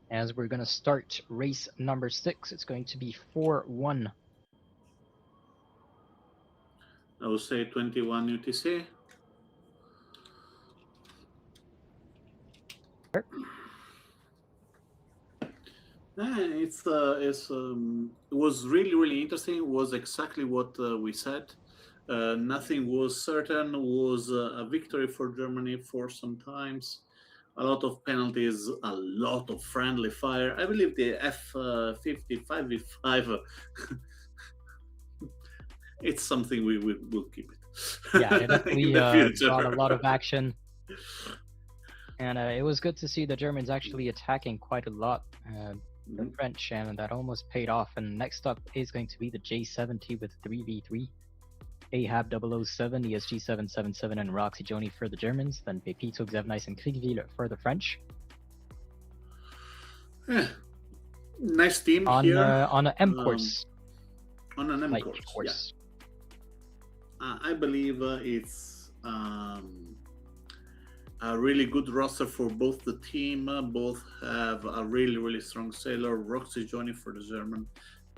Speaker 1: As we're going to start race number 6, it's going to be 4-1.
Speaker 2: I would say 21 UTC. It was really interesting. It was exactly what we said. Nothing was certain. Was a victory for Germany for some times. A lot of penalties, a lot of friendly fire. I believe the F 55 v5. It's something we will keep
Speaker 1: Yeah, it
Speaker 2: it in
Speaker 1: definitely
Speaker 2: the
Speaker 1: brought a
Speaker 2: future.
Speaker 1: lot of action, and it was good to see the Germans actually attacking quite a lot. The
Speaker 2: Mhm.
Speaker 1: French, and that almost paid off. And next up is going to be the J70 with 3v3. Ahab 007, ESG 777, and Roxy Joni for the Germans. Then Pepito, Xevnice, and Kriegville for the French.
Speaker 2: Yeah, nice team here
Speaker 1: On an M
Speaker 2: um,
Speaker 1: course,
Speaker 2: on an M
Speaker 1: like
Speaker 2: course. Yeah,
Speaker 1: course.
Speaker 2: I believe it's a really good roster for both the team. Both have a really strong sailor. Roxy Johnny for the German,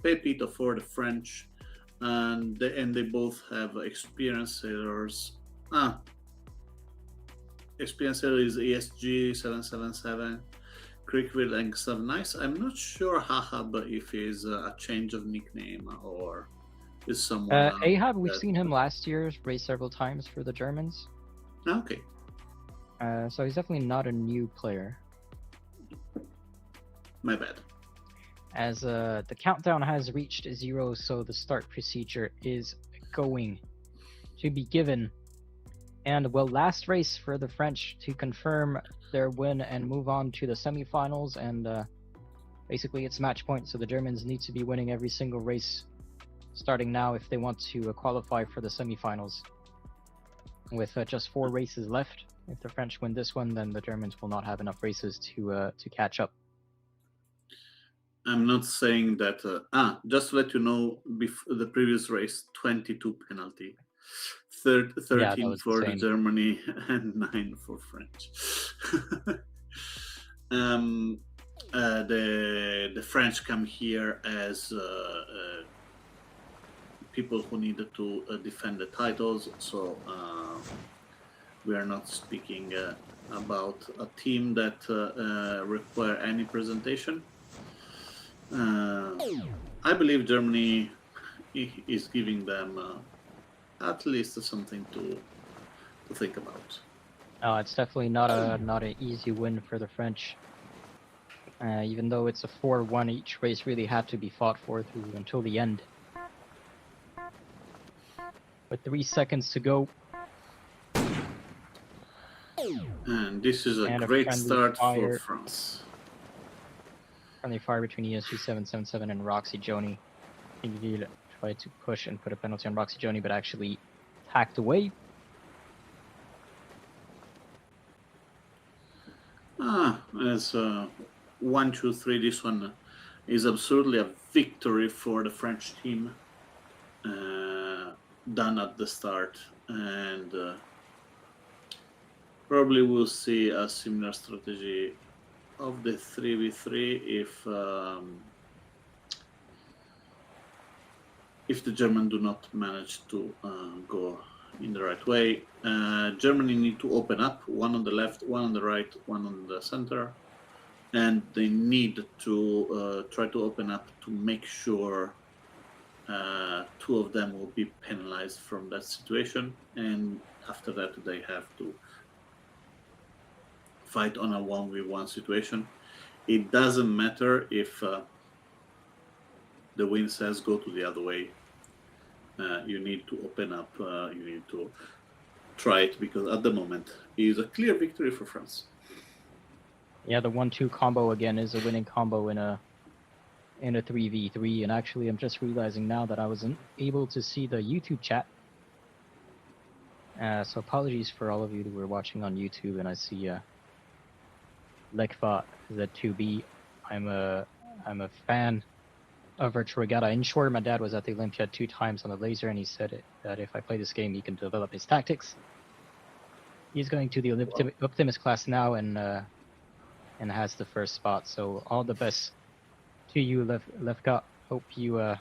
Speaker 2: Pepito for the French, and they both have experienced sailors. Experienced sailor is ESG 777. Creekville and Seven Nice. I'm not sure Hahab if he's a change of nickname or is someone
Speaker 1: Ahab, we've
Speaker 2: that.
Speaker 1: seen him last year race several times for the Germans.
Speaker 2: Okay,
Speaker 1: So he's definitely not a new player.
Speaker 2: my bad.
Speaker 1: As the countdown has reached 0, so the start procedure is going to be given. And well, last race for the French to confirm their win and move on to the semifinals. And basically, it's match point, so the Germans need to be winning every single race starting now if they want to qualify for the semifinals. With just 4 races left, if the French win this one, then the Germans will not have enough races to catch up.
Speaker 2: I'm not saying that. Just to let you know, the previous race, 22 penalty,
Speaker 1: Yeah, that
Speaker 2: 13
Speaker 1: was
Speaker 2: for the
Speaker 1: insane.
Speaker 2: Germany and 9 for French. um, the French come here as people who needed to defend the titles. So we are not speaking about a team that require any presentation. I believe Germany is giving them at least something to think about.
Speaker 1: It's definitely not an easy win for the French. Even though it's a 4-1, each race really had to be fought for through until the end. With 3 seconds to go.
Speaker 2: And this is a
Speaker 1: And a
Speaker 2: great
Speaker 1: friendly
Speaker 2: start for
Speaker 1: fire.
Speaker 2: France.
Speaker 1: Friendly fire between ESG 777 and Roxy Joni. Ingville tried to push and put a penalty on Roxy Joni, but actually tacked away.
Speaker 2: As 1, 2, 3, this one is absolutely a victory for the French team. Done at the start, and probably we'll see a similar strategy of the 3v3 if the German do not manage to go in the right way. Germany need to open up, one on the left, one on the right, one on the center, and they need to try to open up to make sure 2 of them will be penalized from that situation, and after that they have to fight on a 1v1 situation. It doesn't matter if the wind says go to the other way. You need to open up. You need to try it, because at the moment it is a clear victory for France.
Speaker 1: Yeah, the 1-2 combo again is a winning combo in a 3v3. And actually, I'm just realizing now that I wasn't able to see the YouTube chat. So apologies for all of you who were watching on YouTube. And I see Lekva Z2B. I'm a fan of Virtual Regatta. In short, my dad was at the Olympiad 2 times on the laser, and he said that if I play this game, he can develop his tactics. He's going to the Optimus class now and has the first spot. So all the best to you, Lefka. Hope you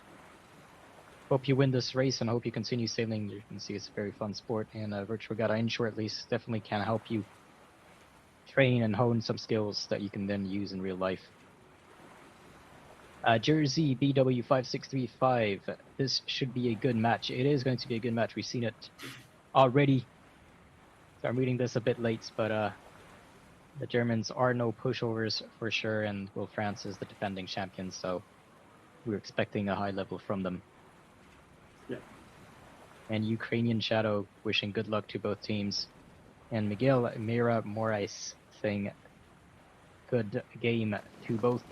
Speaker 1: win this race, and hope you continue sailing. You can see it's a very fun sport, and Virtual Regatta Inshore at least definitely can help you train and hone some skills that you can then use in real life. Jersey BW5635. This should be a good match. It is going to be a good match. We've seen it already. So I'm reading this a bit late, but the Germans are no pushovers for sure, and well, France is the defending champion, so we're expecting a high level from them.
Speaker 2: Yeah.
Speaker 1: And Ukrainian Shadow wishing good luck to both teams. And Miguel Mira Morais saying good game to both.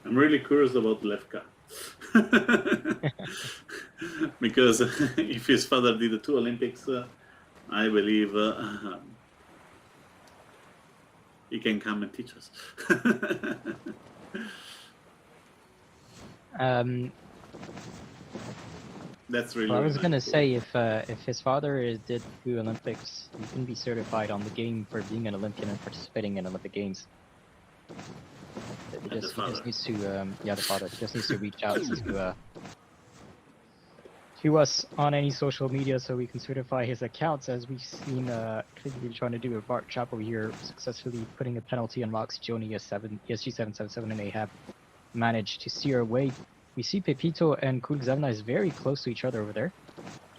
Speaker 2: I'm really curious about Levka. Because if his father did the 2 Olympics, I believe he can come and teach us. That's really.
Speaker 1: Well, I was
Speaker 2: really
Speaker 1: gonna
Speaker 2: nice.
Speaker 1: say if his father did 2 Olympics, he can be certified on the game for being an Olympian and participating in Olympic Games. He just needs to, the father. He just needs to reach out to us on any social media so we can certify his accounts, as we've seen clearly trying to do with Bart Chapo here, successfully putting a penalty on Roxy Joni ESG 777 and Ahab managed to steer away. We see Pepito and Kulzevna is very close to each other over there.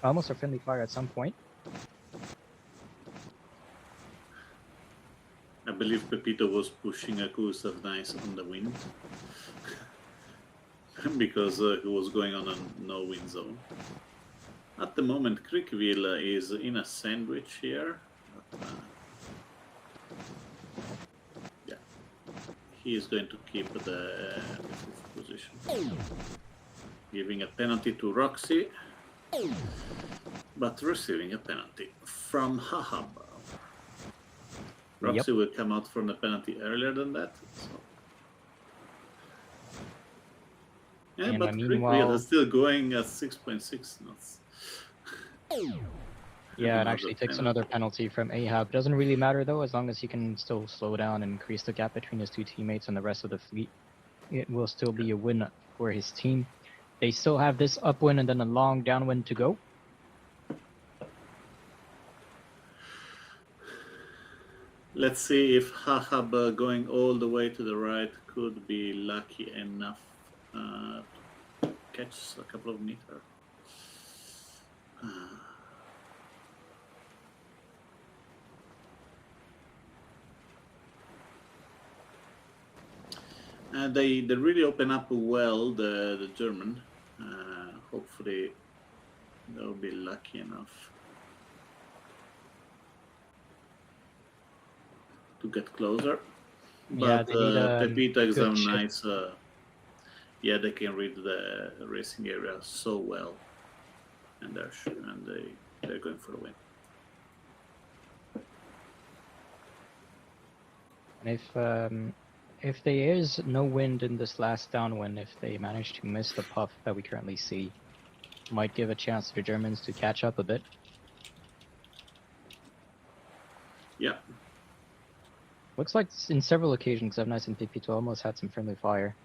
Speaker 1: Almost a friendly fire at some point.
Speaker 2: I believe Pepito was pushing a Kulzevna on the wind. Because he was going on a no-win zone. At the moment, Crickville is in a sandwich here. But, yeah, he is going to keep the 5th position. Giving a penalty to Roxy, but receiving a penalty from Hahab. Roxy will come out from the penalty earlier than that. So. Yeah,
Speaker 1: and
Speaker 2: but
Speaker 1: meanwhile,
Speaker 2: is still going at 6.6 knots.
Speaker 1: Yeah, it actually takes another penalty from Ahab. Doesn't really matter though, as long as he can still slow down and increase the gap between his 2 teammates and the rest of the fleet. It will still be a win for his team. They still have this upwind and then a long downwind to go.
Speaker 2: Let's see if Hahab going all the way to the right could be lucky enough to catch a couple of meters. They really open up well, the German. Hopefully they'll be lucky enough to get closer. But Pepito exam nice. Yeah, they can read the racing area so well, and they're going for a win.
Speaker 1: And if there is no wind in this last downwind, if they manage to miss the puff that we currently see, might give a chance to the Germans to catch up a bit.
Speaker 2: Yeah.
Speaker 1: Looks like in several occasions, Xevnice and Pepito almost had some friendly fire.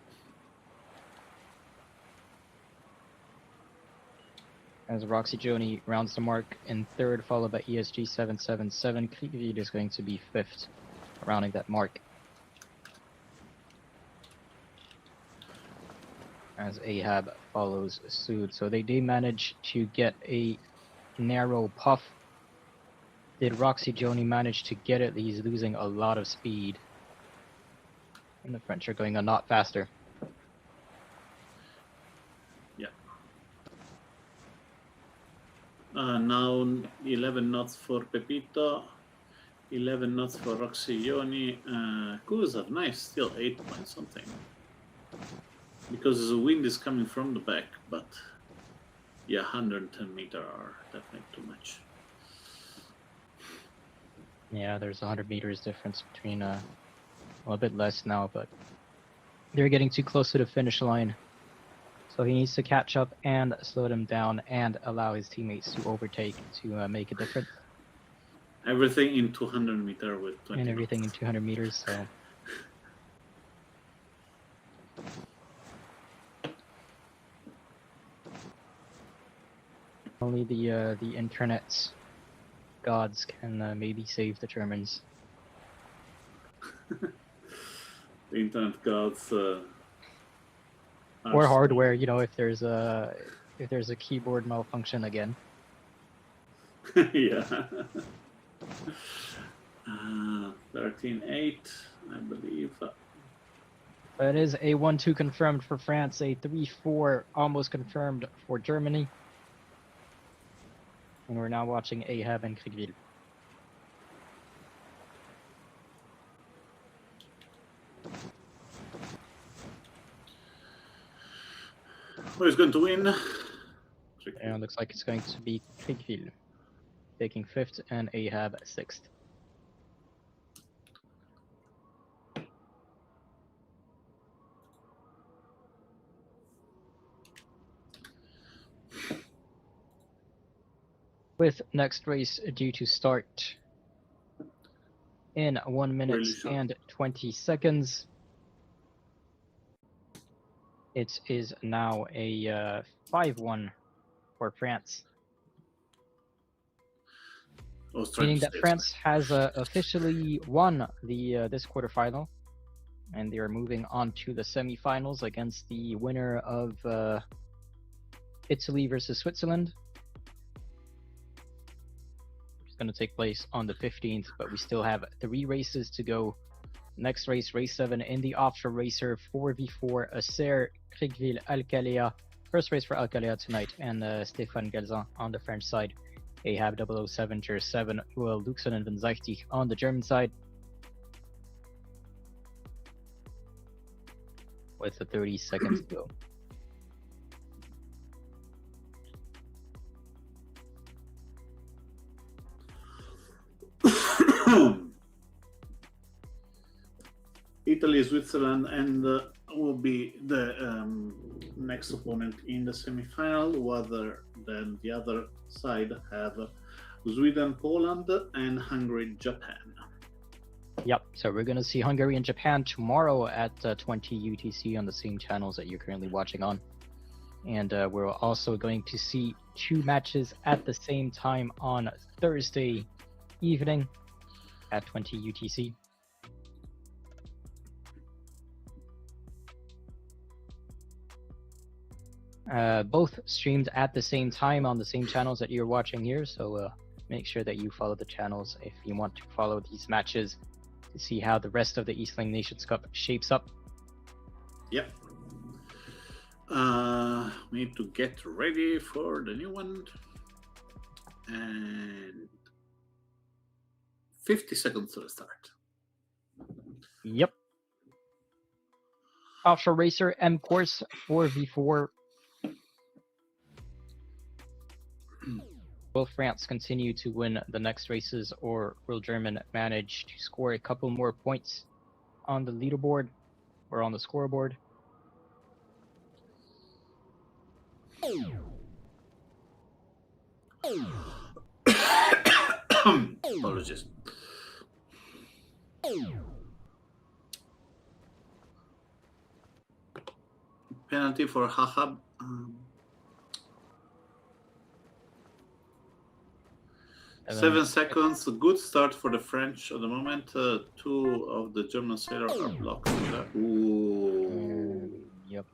Speaker 1: As Roxy Joni rounds the mark in 3rd, followed by ESG 777. Kriegvied is going to be 5th, rounding that mark. As Ahab follows suit. So they did manage to get a narrow puff. Did Roxy Joni manage to get it? He's losing a lot of speed. And the French are going a lot faster.
Speaker 2: Yeah. Now 11 knots for Pepito, 11 knots for Roxy Joni. Kuzav, nice, still 8 point something. Because the wind is coming from the back, but yeah, 110 meters are definitely too much.
Speaker 1: Yeah, there's 100 meters difference between well, a bit less now, but they're getting too close to the finish line. So he needs to catch up and slow them down and allow his teammates to overtake to make a difference.
Speaker 2: Everything in 200 meters with 20
Speaker 1: And everything
Speaker 2: knots.
Speaker 1: in 200 meters, so... Only the internet gods can maybe save the Germans.
Speaker 2: The internet gods are
Speaker 1: Or hardware, you know, if there's a keyboard malfunction again.
Speaker 2: Yeah. 13-8, I believe.
Speaker 1: It is a 1-2 confirmed for France, a 3-4 almost confirmed for Germany. And we're now watching Ahab and Kriegville.
Speaker 2: Who is going to win?
Speaker 1: And it looks like it's going to be Kriegville taking 5th and Ahab 6th. With next race due to start in 1 minute and 20 seconds. It is now a 5-1 for France. Meaning that France has officially won the this quarterfinal, and they are moving on to the semifinals against the winner of Italy versus Switzerland. It's going to take place on the 15th, but we still have 3 races to go. Next race, race 7 in the offshore racer 4v4 Acer Kriegville Alcalea. First race for Alcalea tonight, and Stéphane Galzan on the French side. Ahab 007, Tier 7, Joel Luxon and Vinzachti on the German side. With the 30 seconds to go.
Speaker 2: Italy, Switzerland, and will be the next opponent in the semifinal, rather than the other side have Sweden, Poland, and Hungary, Japan.
Speaker 1: Yep, so we're going to see Hungary and Japan tomorrow at 20 UTC on the same channels that you're currently watching on. And we're also going to see 2 matches at the same time on Thursday evening at 20 UTC. Both streamed at the same time on the same channels that you're watching here, so make sure that you follow the channels if you want to follow these matches to see how the rest of the eSailing Nations Cup shapes up.
Speaker 2: Yep. We need to get ready for the new one. And 50 seconds to the start.
Speaker 1: Yep. Offshore Racer M Course 4v4. Will France continue to win the next races, or will German manage to score a couple more points on the leaderboard or on the scoreboard?
Speaker 2: Apologies. Penalty for Hahab. 7 seconds. Good start for the French at the moment. 2 of the German sailors are blocked. Ooh.
Speaker 1: Yep.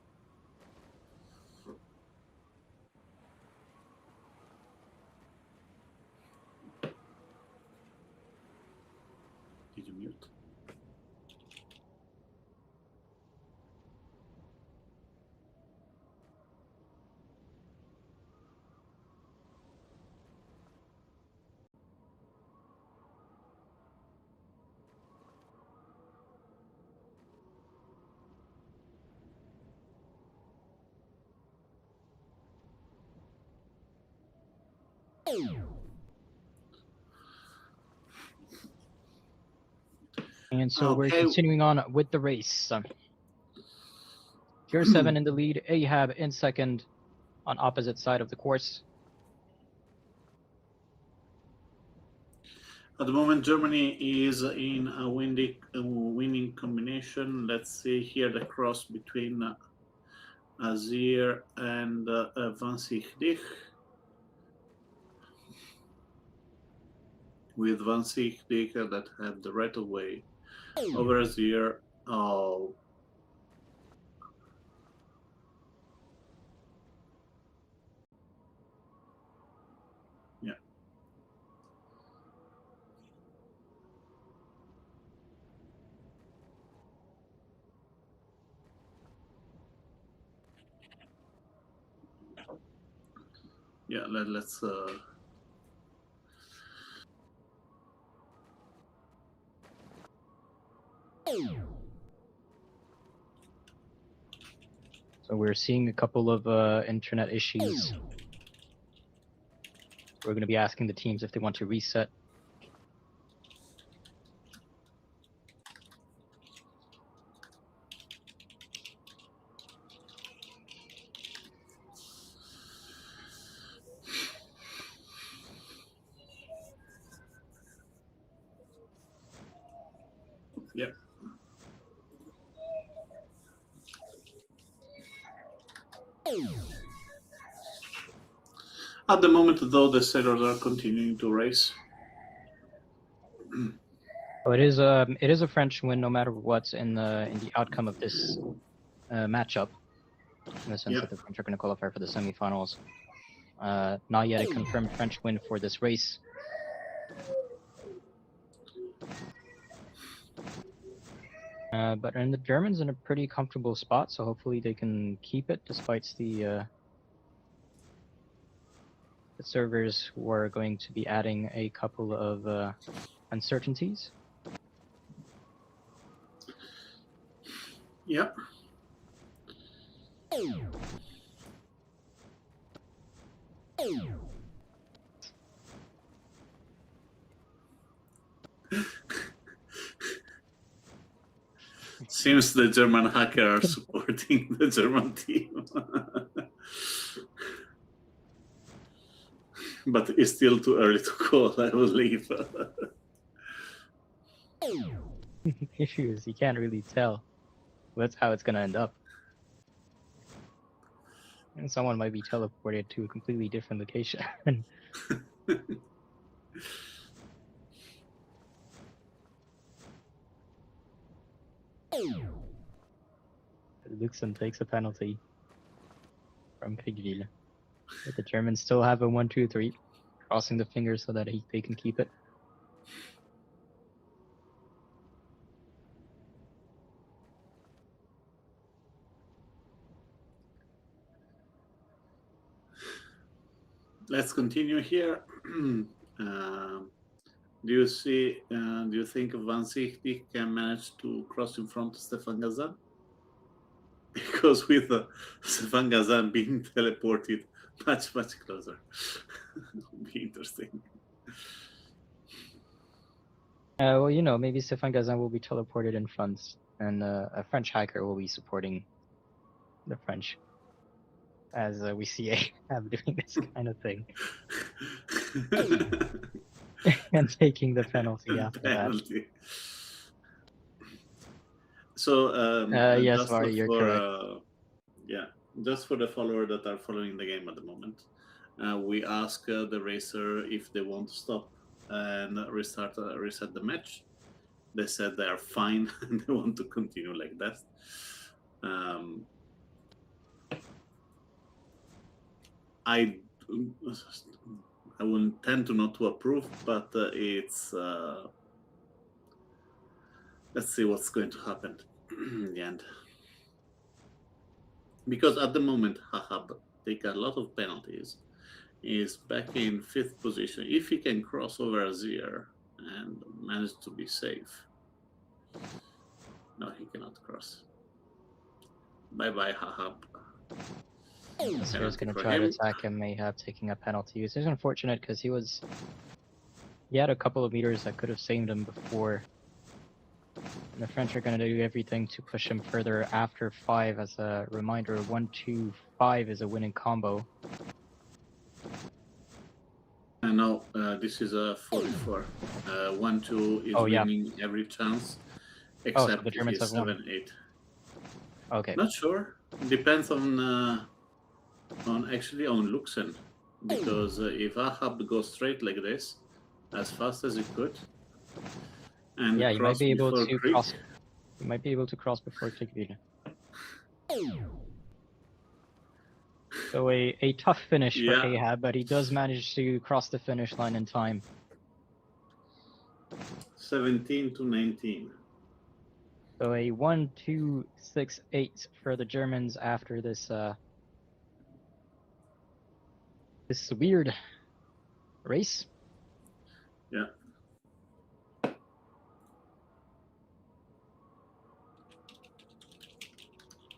Speaker 2: Did you mute?
Speaker 1: And so we're continuing on with the race. Tier 7 in the lead, Ahab in second on opposite side of the course.
Speaker 2: At the moment, Germany is in a winning combination. Let's see here the cross between Azir and Van Zich. with Van Ziek that have the right of way over Azir. Oh, yeah. Yeah, let's
Speaker 1: So we're seeing a couple of internet issues. We're going to be asking the teams if they want to reset.
Speaker 2: yeah. At the moment, though, the sellers are continuing to race.
Speaker 1: Oh, it is a French win, no matter what's in the outcome of this matchup. In the sense
Speaker 2: Yeah.
Speaker 1: that the French are going to qualify for the semifinals. Not yet a confirmed French win for this race. But and the Germans in a pretty comfortable spot, so hopefully they can keep it despite the servers who are going to be adding a couple of uncertainties.
Speaker 2: Yeah. Seems the German hacker are supporting the German team. But it's still too early to call, I believe.
Speaker 1: The issue is you can't really tell. That's how it's going to end up. And someone might be teleported to a completely different location. Luxon takes a penalty from Pigville. But the Germans still have a 1-2-3, crossing the fingers so that they can keep it.
Speaker 2: Let's continue here. Do you see? Do you think Van Zichtig can manage to cross in front of Stefan Gazan? Because with Stefan Gazan being teleported much closer, would be interesting.
Speaker 1: Well, maybe Stefan Gazan will be teleported in front, and a French hacker will be supporting the French, as we see Ahab doing this kind of thing and taking the penalty after that.
Speaker 2: Penalty. So
Speaker 1: Yes,
Speaker 2: just
Speaker 1: Vardy, you're
Speaker 2: for
Speaker 1: correct.
Speaker 2: yeah, just for the follower that are following the game at the moment, we ask the racer if they want to stop and reset the match. They said they are fine and they want to continue like that. I will tend to not to approve, but it's let's see what's going to happen in the end. Because at the moment, Hahab take a lot of penalties. Is back in 5th position. If he can cross over Azir and manage to be safe. No, he cannot cross. Bye bye, Hahab.
Speaker 1: Azir's going to try to attack him, may have taking a penalty. It's just unfortunate because he had a couple of meters that could have saved him before. And the French are going to do everything to push him further after 5. As a reminder, 1-2-5 is a winning combo.
Speaker 2: No, this is a 44. 1-2 is winning every chance, except
Speaker 1: so the Germans have
Speaker 2: 7-8.
Speaker 1: Okay.
Speaker 2: Not sure. Depends on Luxen, because if Ahab goes straight like this, as fast as you could. And
Speaker 1: Yeah, you might
Speaker 2: cross
Speaker 1: be able
Speaker 2: before
Speaker 1: to
Speaker 2: creek.
Speaker 1: cross. You might be able to cross before Clickville. So a tough finish for
Speaker 2: Yeah,
Speaker 1: Ahab, but he does manage to cross the finish line in time.
Speaker 2: 17 to 19.
Speaker 1: So a 1-2-6-8 for the Germans after this this weird race.
Speaker 2: Yeah.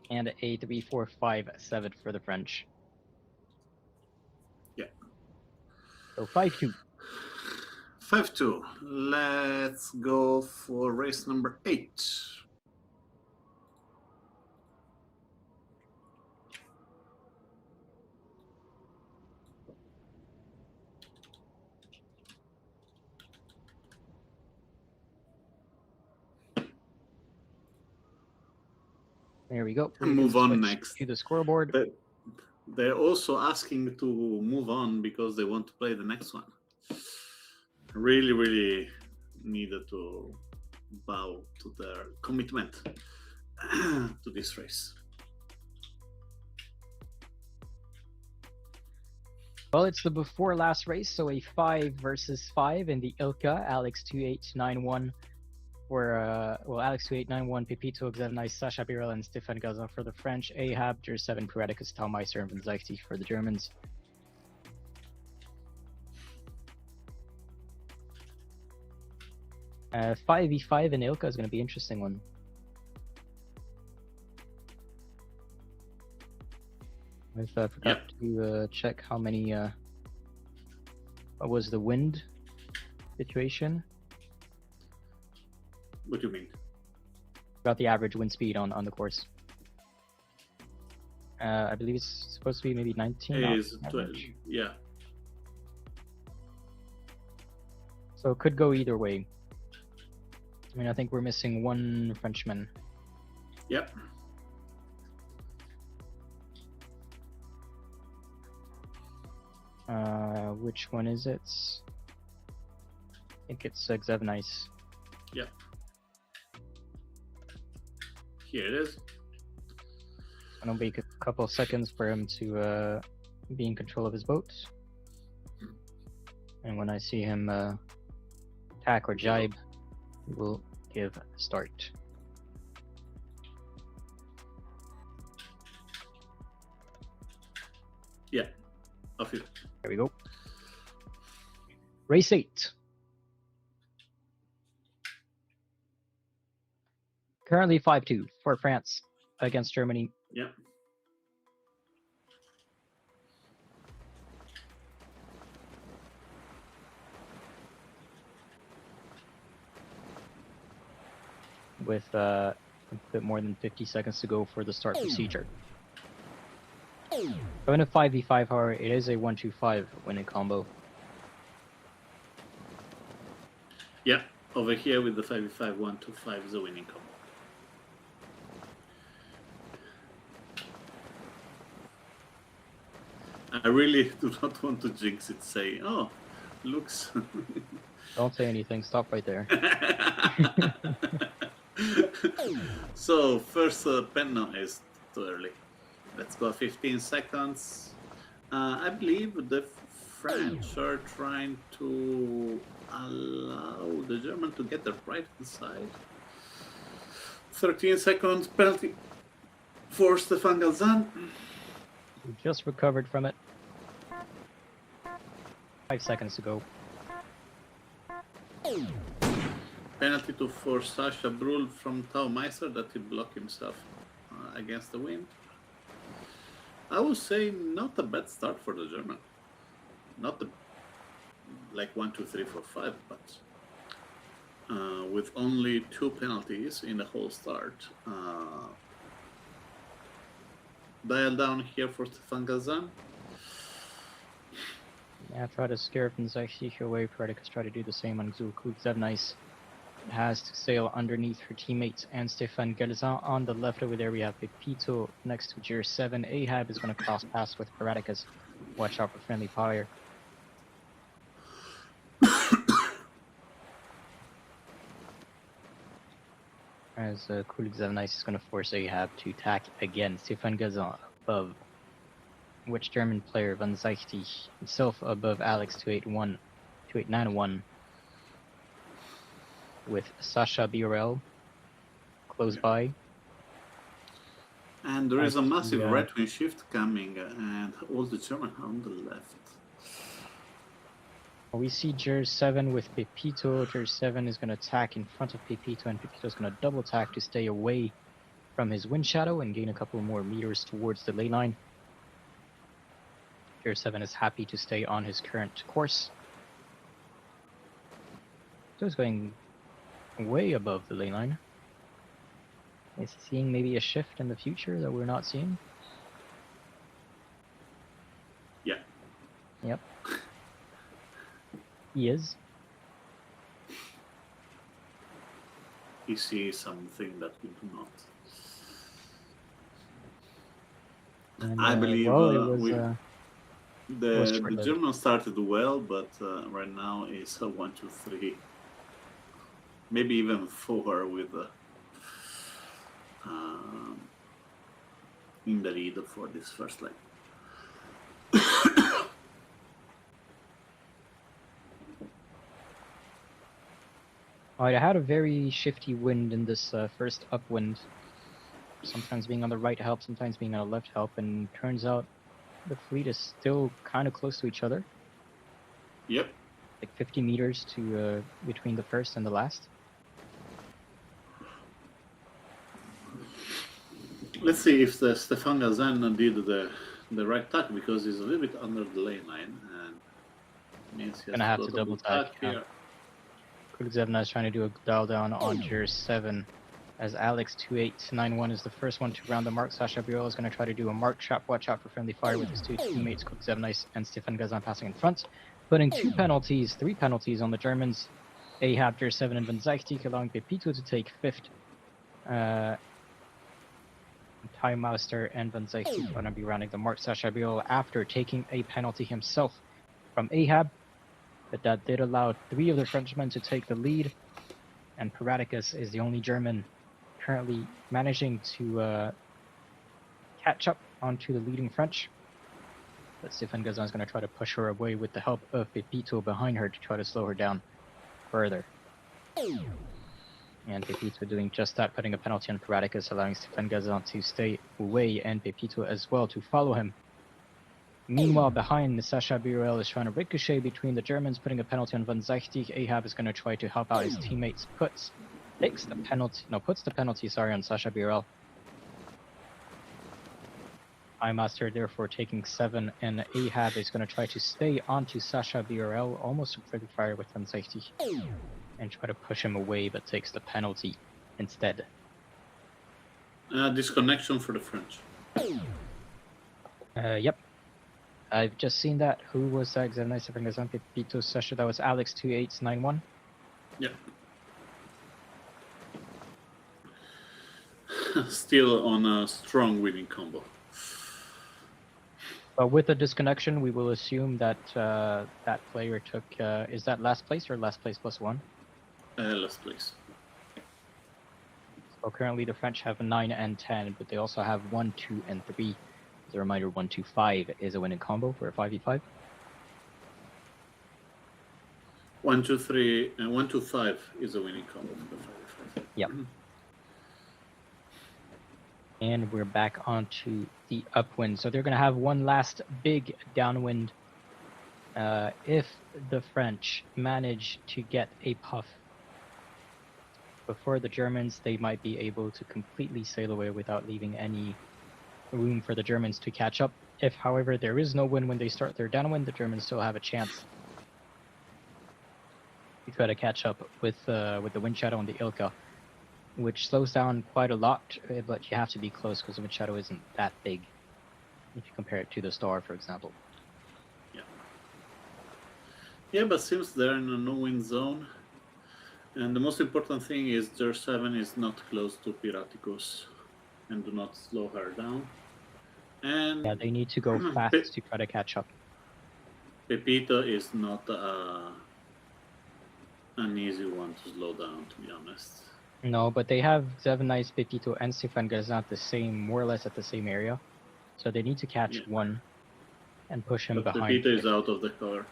Speaker 1: And a 3-4-5-7 for the French.
Speaker 2: Yeah.
Speaker 1: So 5-2.
Speaker 2: 5-2. Let's go for race number 8.
Speaker 1: There we go.
Speaker 2: And
Speaker 1: We can
Speaker 2: move on
Speaker 1: switch
Speaker 2: next.
Speaker 1: to the scoreboard.
Speaker 2: But they're also asking to move on because they want to play the next one. Really, really needed to bow to their commitment to this race.
Speaker 1: Well, it's the before last race, so a 5 versus 5 in the Ilka. Alex 2891 for Alex 2891, Pepito, Xevnice, Sasha Birel, and Stefan Gazan for the French. Ahab, Jer 7, Pareticus, Talmeister, and Vanzaisti for the Germans. 5v5 in Ilka is going to be an interesting one. I forgot to check how many. What was the wind situation?
Speaker 2: What do you mean?
Speaker 1: About the average wind speed on the course. I believe it's supposed to be maybe 19.
Speaker 2: Is 12. Yeah.
Speaker 1: So it could go either way. I mean, I think we're missing one Frenchman.
Speaker 2: Yep.
Speaker 1: Which one is it? I think it's Xevnice.
Speaker 2: Yep. Here it is.
Speaker 1: It'll take a couple of seconds for him to be in control of his boat. And when I see him attack or jibe, we'll give start.
Speaker 2: Yeah, off you.
Speaker 1: There we go. Race 8. Currently 5-2 for France against Germany.
Speaker 2: Yeah.
Speaker 1: With a bit more than 50 seconds to go for the start procedure. So in a 5v5, however, it is a 1-2-5 winning combo.
Speaker 2: Yeah, over here with the 5v5, 1-2-5 is a winning combo. I really do not want to jinx it, say, oh, looks.
Speaker 1: Don't say anything, stop right there.
Speaker 2: So, first penno is too early. Let's go 15 seconds. I believe the French are trying to allow the German to get the right side. 13 seconds penalty for Stefan Galzan.
Speaker 1: We just recovered from it. 5 seconds to go.
Speaker 2: Penalty for Sasha Brul from Taumeister that he blocked himself against the wind. I would say not a bad start for the German. Not the like 1, 2, 3, 4, 5, but with only 2 penalties in the whole start. Dial down here for Stefan Gazan.
Speaker 1: Yeah, try to scare Vanzaisti away. Pareticus try to do the same on Zulku. Xevnice has to sail underneath her teammates and Stefan Galzan on the left. Over there we have Pepito next to Jer 7. Ahab is going to cross pass with Pareticus. Watch out for friendly fire. As Kulik is going to force Ahab to attack again. Stefan Gazan above. Which German player? Van Zeichty himself above Alex 2891. With Sasha Burel close by.
Speaker 2: And there is a massive
Speaker 1: the,
Speaker 2: right-wing shift coming, and all the German on the left.
Speaker 1: We see Jers 7 with Pepito. Jers 7 is going to attack in front of Pepito, and Pepito is going to double attack to stay away from his wind shadow and gain a couple more meters towards the ley line. Jers 7 is happy to stay on his current course. So he's going way above the ley line. Is he seeing maybe a shift in the future that we're not seeing?
Speaker 2: Yeah.
Speaker 1: Yep. He is.
Speaker 2: He sees something that we do not.
Speaker 1: And,
Speaker 2: I believe
Speaker 1: well, it was,
Speaker 2: the Germans started well, but right now it's a 1, 2, 3, maybe even 4 with in the lead for this first leg.
Speaker 1: I had a very shifty wind in this first upwind. Sometimes being on the right help, sometimes being on the left help, and turns out the fleet is still kind of close to each other.
Speaker 2: Yep.
Speaker 1: Like 50 meters to between the first and the last.
Speaker 2: Let's see if the Stefan Gazan did the right tack, because he's a little bit under the lane line, and means he has
Speaker 1: Gonna have to double tack
Speaker 2: here.
Speaker 1: Kulik is trying to do a dial down on Jers 7. As Alex 2891 is the first one to round the mark. Sasha Burel is going to try to do a mark trap. Watch out for friendly fire with his two teammates, Kulik and Stefan Gazan passing in front. Putting 3 penalties on the Germans. Ahab, Jers 7 and Van Zeichty, allowing Pepito to take 5th. Time Master and Van Zeichty are going to be rounding the mark. Sasha Burel after taking a penalty himself from Ahab. But that did allow 3 of the Frenchmen to take the lead. And Paradicus is the only German currently managing to catch up onto the leading French. But Stefan Gazan is going to try to push her away with the help of Pepito behind her to try to slow her down further. And Pepito doing just that, putting a penalty on Paradicus, allowing Stefan Gazan to stay away, and Pepito as well to follow him. Meanwhile, behind, Sasha Burel is trying to ricochet between the Germans, putting a penalty on Van Zeichty. Ahab is going to try to help out his teammates. Puts the penalty, on Sasha Burel. Master therefore taking 7, and Ahab is going to try to stay onto Sasha Burel, almost friendly fire with Van Zeichty, and try to push him away, but takes the penalty instead.
Speaker 2: Disconnection for the French.
Speaker 1: Yep. I've just seen that. Who was that? Pepito Sasha. That was Alex 2891.
Speaker 2: Yeah. Still on a strong winning combo.
Speaker 1: But with the disconnection, we will assume that that player took. Is that last place or last place +1?
Speaker 2: Last place.
Speaker 1: So currently the French have 9 and 10, but they also have 1, 2, and 3. As a reminder, 1, 2, 5 is a winning combo for a 5v5.
Speaker 2: 1, 2, 3, and 1, 2, 5 is a winning combo for the 5v5.
Speaker 1: Yep. And we're back onto the upwind. So they're going to have one last big downwind. If the French manage to get a puff before the Germans, they might be able to completely sail away without leaving any room for the Germans to catch up. If, however, there is no wind when they start their downwind, the Germans still have a chance to try to catch up with the wind shadow and the Ilka, which slows down quite a lot, but you have to be close because the wind shadow isn't that big if you compare it to the star, for example.
Speaker 2: Yeah, but since they're in a no-wind zone, and the most important thing is their 7 is not close to Piraticus and do not slow her down. And
Speaker 1: yeah, they need to go fast to try to catch up.
Speaker 2: Pepito is not an easy one to slow down, to be honest.
Speaker 1: No, but they have Seven Knights, Pepito, and Stefan Gazan at the same, more or less at the same area. So they need to catch
Speaker 2: Yeah.
Speaker 1: one and push him
Speaker 2: But
Speaker 1: behind.
Speaker 2: Pepito is out of the car.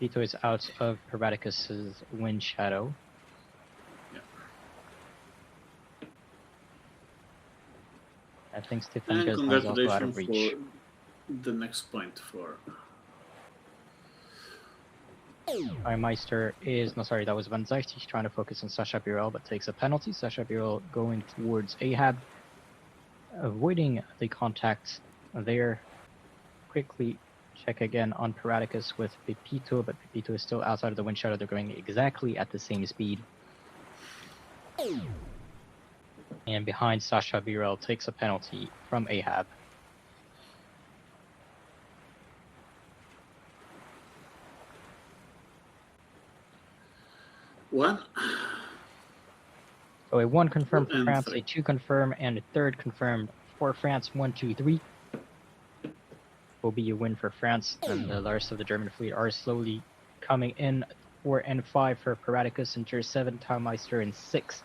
Speaker 1: Pepito is out of Paraticus's wind shadow.
Speaker 2: Yeah.
Speaker 1: I think Stefan
Speaker 2: And
Speaker 1: Gazan is also out
Speaker 2: congratulations
Speaker 1: of reach.
Speaker 2: for the next point for.
Speaker 1: Meister is, no, sorry, that was Van Zeist. He's trying to focus on Sasha Birel, but takes a penalty. Sasha Birel going towards Ahab, avoiding the contact there. Quickly check again on Paraticus with Pepito, but Pepito is still outside of the wind shadow. They're going exactly at the same speed. And behind Sasha Birel takes a penalty from Ahab.
Speaker 2: One.
Speaker 1: So a 1 confirmed for
Speaker 2: And
Speaker 1: France,
Speaker 2: 3.
Speaker 1: a 2 confirmed, and a 3rd confirmed for France. 1, 2, 3 will be a win for France, and the rest of the German fleet are slowly coming in. 4 and 5 for Paraticus and Tier 7, Taumeister and 6.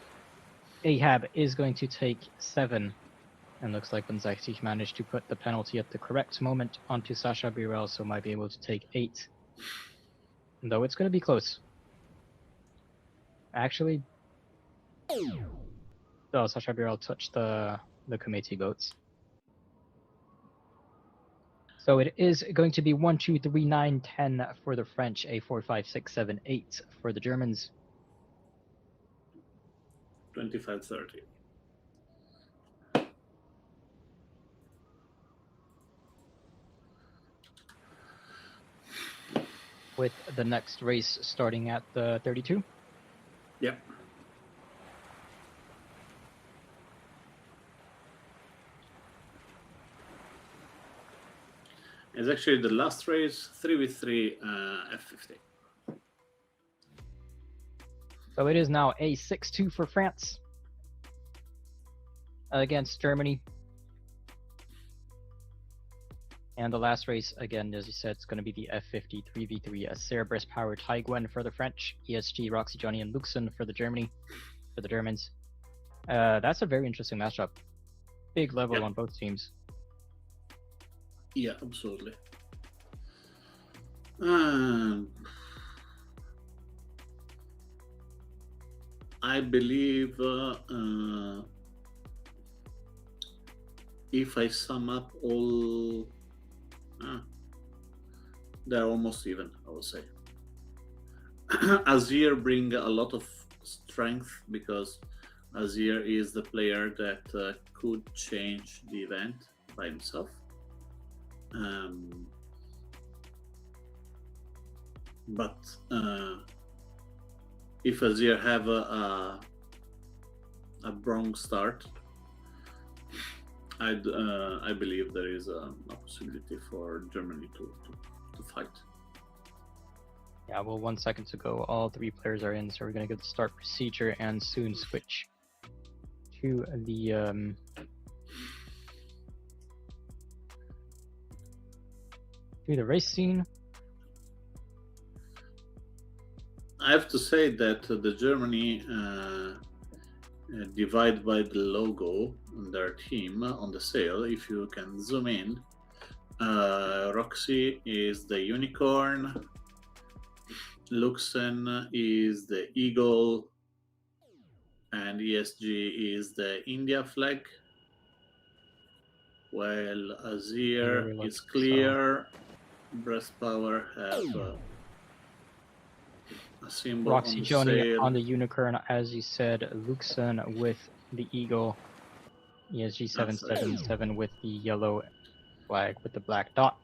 Speaker 1: Ahab is going to take 7, and looks like Banzaitis managed to put the penalty at the correct moment onto Sasha Birel, so might be able to take 8. Though it's going to be close. Actually, Sasha Birel touched the committee boats. So it is going to be 1, 2, 3, 9, 10 for the French, a 4, 5, 6, 7, 8 for the Germans.
Speaker 2: 25-30.
Speaker 1: With the next race starting at the 32.
Speaker 2: Yep. It's actually the last race, 3v3 F50.
Speaker 1: So it is now a 6-2 for France against Germany. And the last race, again, as you said, it's going to be the F50 3v3, a Cerebrus powered Taiguen for the French, ESG, Roxy, Johnny, and Luxon for the Germans. That's a very interesting matchup. Big level on both teams.
Speaker 2: Yeah, absolutely. I believe if I sum up all, they're almost even, I would say. Azir bring a lot of strength because Azir is the player that could change the event by himself. But if Azir have a wrong start, I believe there is a possibility for Germany to fight.
Speaker 1: Yeah, well, 1 second to go. All 3 players are in, so we're going to get the start procedure and soon switch to the race scene.
Speaker 2: I have to say that the Germany divide by the logo on their team on the sail. If you can zoom in, Roxy is the unicorn, Luxen is the eagle, and ESG is the India flag. While Azir is clear, Breast Power have a symbol
Speaker 1: Roxy
Speaker 2: on the
Speaker 1: Johnny
Speaker 2: sail.
Speaker 1: on the unicorn, as you said, Luxon with the eagle, ESG 777 with the yellow flag with the black dot.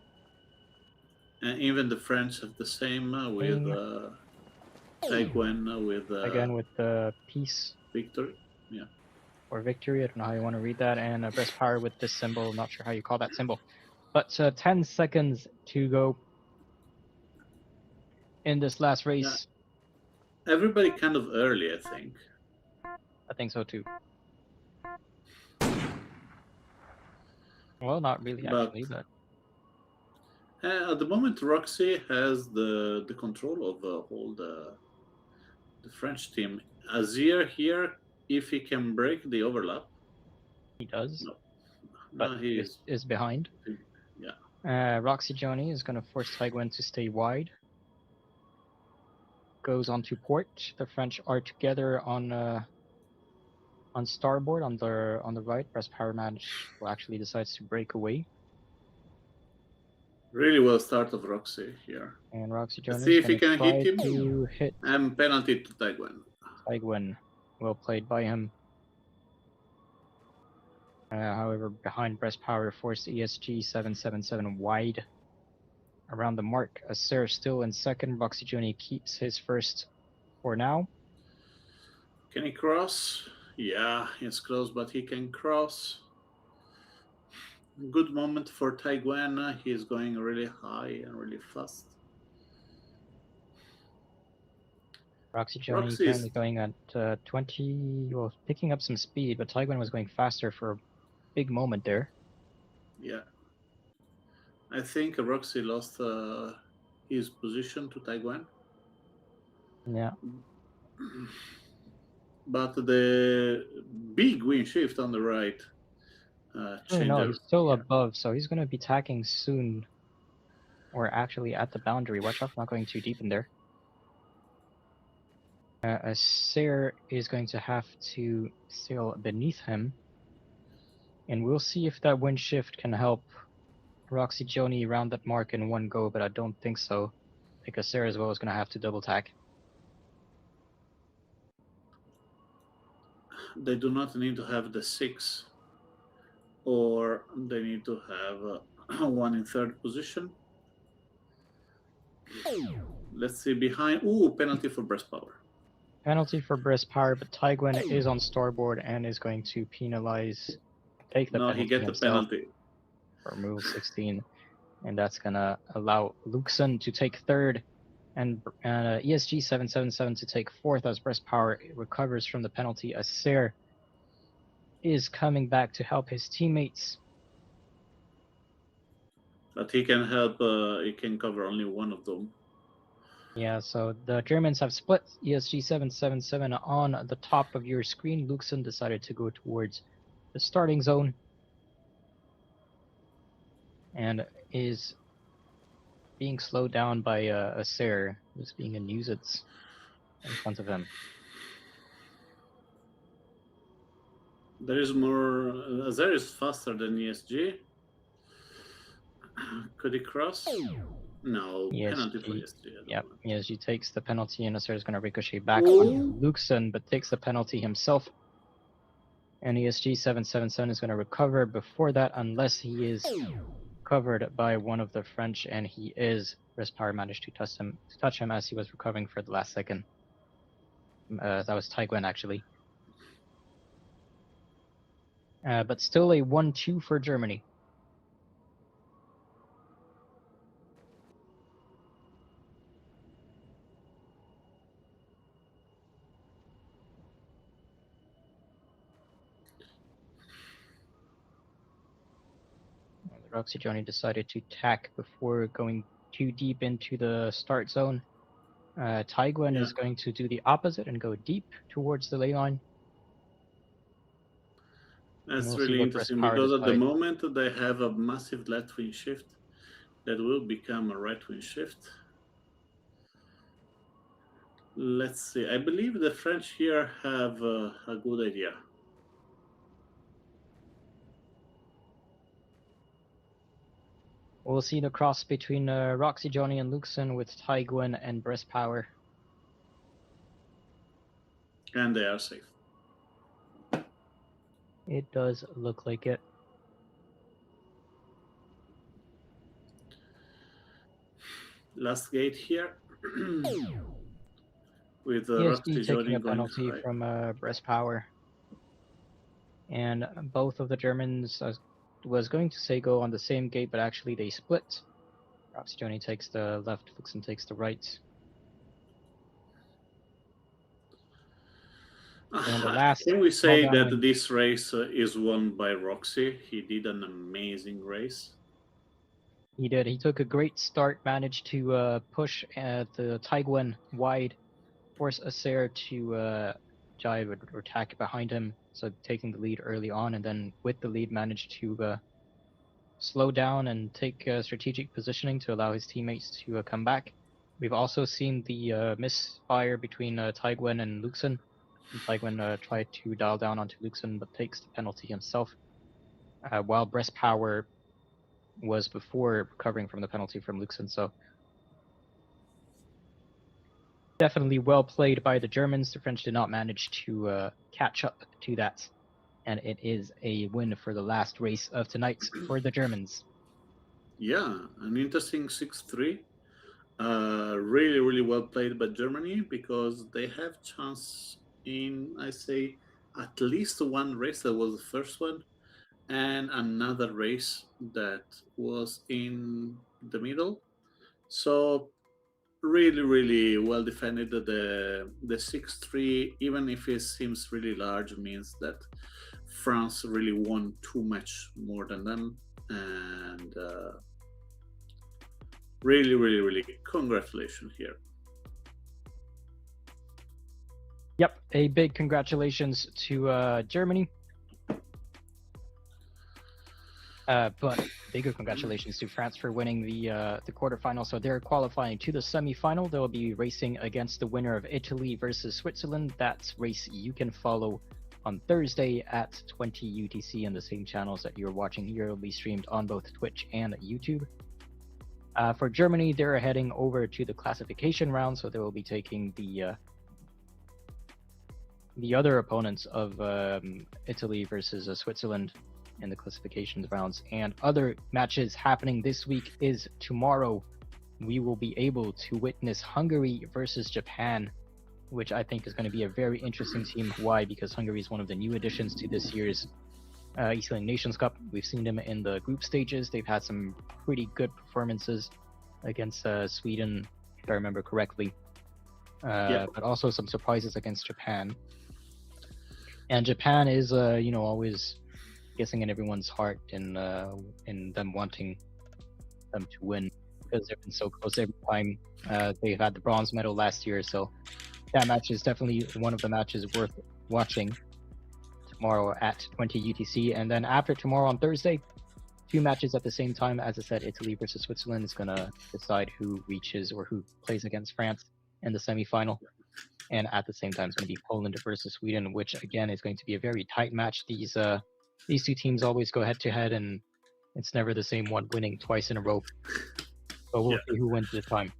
Speaker 2: And even the French have the same with Taiguen with
Speaker 1: again with the peace
Speaker 2: victory. Yeah.
Speaker 1: Or victory. I don't know how you want to read that. And Breast Power with this symbol. Not sure how you call that symbol. But 10 seconds to go in this last race.
Speaker 2: Yeah. Everybody kind of early, I think.
Speaker 1: I think so too. Well, not really, actually, but
Speaker 2: at the moment, Roxy has the control of all the French team. Azir here if he can break the overlap.
Speaker 1: He does,
Speaker 2: No,
Speaker 1: but
Speaker 2: no,
Speaker 1: he
Speaker 2: he's
Speaker 1: is behind.
Speaker 2: yeah.
Speaker 1: Roxy Johnny is going to force Taigwen to stay wide. Goes onto port. The French are together on starboard on the right. Breast power match will actually decides to break away,
Speaker 2: Really well start of Roxy here.
Speaker 1: and Roxy
Speaker 2: Let's
Speaker 1: Johnny
Speaker 2: see
Speaker 1: is
Speaker 2: if he
Speaker 1: going to
Speaker 2: can hit
Speaker 1: try
Speaker 2: him.
Speaker 1: to hit
Speaker 2: And penalty to Taigwen.
Speaker 1: Taigwen. Well played by him. However, behind breast power forced ESG 777 wide around the mark. Acer still in second. Roxy Johnny keeps his first for now.
Speaker 2: Can he cross? Yeah, he's close, but he can cross. Good moment for Taigwen. He's going really high and really fast.
Speaker 1: Roxy Johnny
Speaker 2: Roxy is,
Speaker 1: currently going at 20, well, picking up some speed, but Taigwen was going faster for a big moment there.
Speaker 2: yeah. I think Roxy lost his position to Taigwen.
Speaker 1: Yeah.
Speaker 2: But the big wind shift on the right
Speaker 1: Oh no,
Speaker 2: changer.
Speaker 1: he's still
Speaker 2: Yeah.
Speaker 1: above, so he's going to be tacking soon. Or actually at the boundary. Watch out for not going too deep in there. Acer is going to have to sail beneath him. And we'll see if that wind shift can help Roxy Joni round that mark in one go, but I don't think so. Because Sarah as well is going to have to double tack.
Speaker 2: They do not need to have the 6, or they need to have one in third position. Let's see behind. Ooh, penalty for breast power.
Speaker 1: Penalty for breast power, but Taigwen is on starboard and is going to take the
Speaker 2: No, he
Speaker 1: penalty
Speaker 2: get the
Speaker 1: himself
Speaker 2: penalty.
Speaker 1: for move 16. And that's going to allow Luxon to take third and ESG 777 to take fourth as breast power recovers from the penalty. Acer is coming back to help his teammates.
Speaker 2: But he can help. He can cover only one of them.
Speaker 1: Yeah, so the Germans have split. ESG 777 on the top of your screen. Luxon decided to go towards the starting zone and is being slowed down by Acer, who's being a nuisance in front of him.
Speaker 2: There is more. There is faster than ESG. Could he cross? No, penalty for
Speaker 1: ESG,
Speaker 2: ESG.
Speaker 1: yep, ESG takes the penalty and Acer is going to ricochet back
Speaker 2: Ooh.
Speaker 1: on Luxon, but takes the penalty himself. And ESG 777 is going to recover before that, unless he is covered by one of the French, and he is. Breast power managed to touch him as he was recovering for the last second. That was Taigwen actually. But still a 1-2 for Germany. Roxy Johnny decided to tack before going too deep into the start zone. Taigwen is going to do the opposite and go deep towards the ley line.
Speaker 2: That's
Speaker 1: we'll see
Speaker 2: really
Speaker 1: what breast
Speaker 2: interesting
Speaker 1: power
Speaker 2: because at the
Speaker 1: decide.
Speaker 2: moment they have a massive left wing shift that will become a right wing shift. Let's see. I believe the French here have a good idea.
Speaker 1: We'll see the cross between Roxy Johnny and Luxon with Taigwen and breast power.
Speaker 2: And they are safe.
Speaker 1: It does look like it.
Speaker 2: Last gate here. With
Speaker 1: ESG
Speaker 2: Roxy
Speaker 1: taking
Speaker 2: Johnny
Speaker 1: a
Speaker 2: going
Speaker 1: penalty
Speaker 2: high.
Speaker 1: from breast power. And both of the Germans was going to say go on the same gate, but actually they split. Roxy Johnny takes the left, Luxon takes the right. And the last
Speaker 2: Can we say
Speaker 1: countdown
Speaker 2: that
Speaker 1: win.
Speaker 2: this race is won by Roxy? He did an amazing race.
Speaker 1: He did. He took a great start, managed to push the Taigwen wide, force Acer to Jai would attack behind him, so taking the lead early on, and then with the lead managed to slow down and take strategic positioning to allow his teammates to come back. We've also seen the misfire between Taigwen and Luxen. And Taigwen tried to dial down onto Luxen, but takes the penalty himself. While Breast Power was before recovering from the penalty from Luxen, so definitely well played by the Germans. The French did not manage to catch up to that, and it is a win for the last race of tonight for the Germans.
Speaker 2: Yeah, an interesting 6-3. Really, really well played by Germany because they have chance in, I say, at least one race that was the first one, and another race that was in the middle. So really, really well defended. The 6-3, even if it seems really large, means that France really won too much more than them, and really, really, really congratulations here.
Speaker 1: Yep, a big congratulations to Germany. But bigger congratulations to France for winning the quarterfinal. So they're qualifying to the semifinal. They'll be racing against the winner of Italy versus Switzerland. That race you can follow on Thursday at 20 UTC in the same channels that you're watching here. It'll be streamed on both Twitch and YouTube. For Germany, they're heading over to the classification round, so they will be taking the other opponents of Italy versus Switzerland in the classification rounds. And other matches happening this week is tomorrow. We will be able to witness Hungary versus Japan, which I think is going to be a very interesting team. Why? Because Hungary is one of the new additions to this year's eSailing Nations Cup. We've seen them in the group stages. They've had some pretty good performances against Sweden, if I remember correctly. But also some surprises against Japan. And Japan is, always guessing in everyone's heart in them wanting them to win, because they've been so close every time. They've had the bronze medal last year, so that match is definitely one of the matches worth watching tomorrow at 20 UTC. And then after tomorrow on Thursday, 2 matches at the same time. As I said, Italy versus Switzerland is going to decide who reaches or who plays against France in the semifinal. And at the same time, it's going to be Poland versus Sweden, which again is going to be a very tight match. These 2 teams always go head to head, and it's never the same one winning twice in a row. So we'll see who wins this time.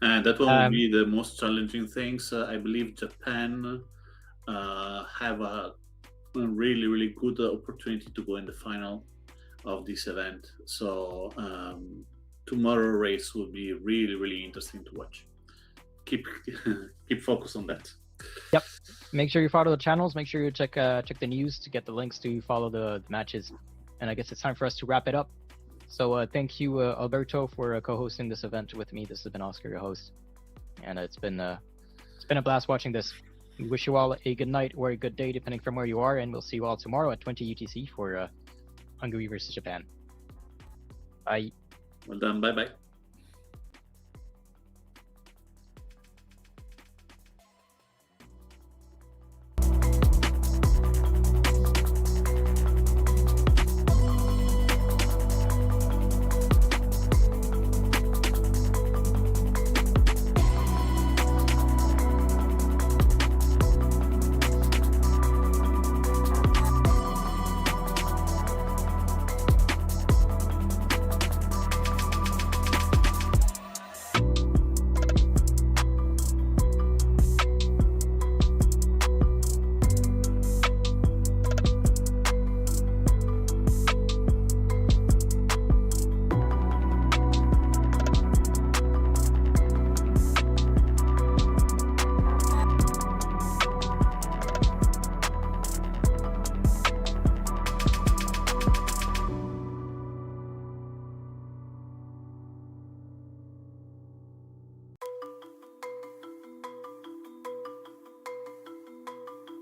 Speaker 2: And that will be the most challenging things. I believe Japan have a really, really good opportunity to go in the final of this event. So tomorrow race will be really, really interesting to watch. Keep focus on that.
Speaker 1: Yep. Make sure you follow the channels. Make sure you check the news to get the links to follow the matches. And I guess it's time for us to wrap it up. So thank you, Alberto, for co-hosting this event with me. This has been Oscar, your host, and it's been a blast watching this. We wish you all a good night or a good day, depending from where you are, and we'll see you all tomorrow at 20 UTC for Hungary versus Japan. Bye.
Speaker 2: Well done. Bye bye.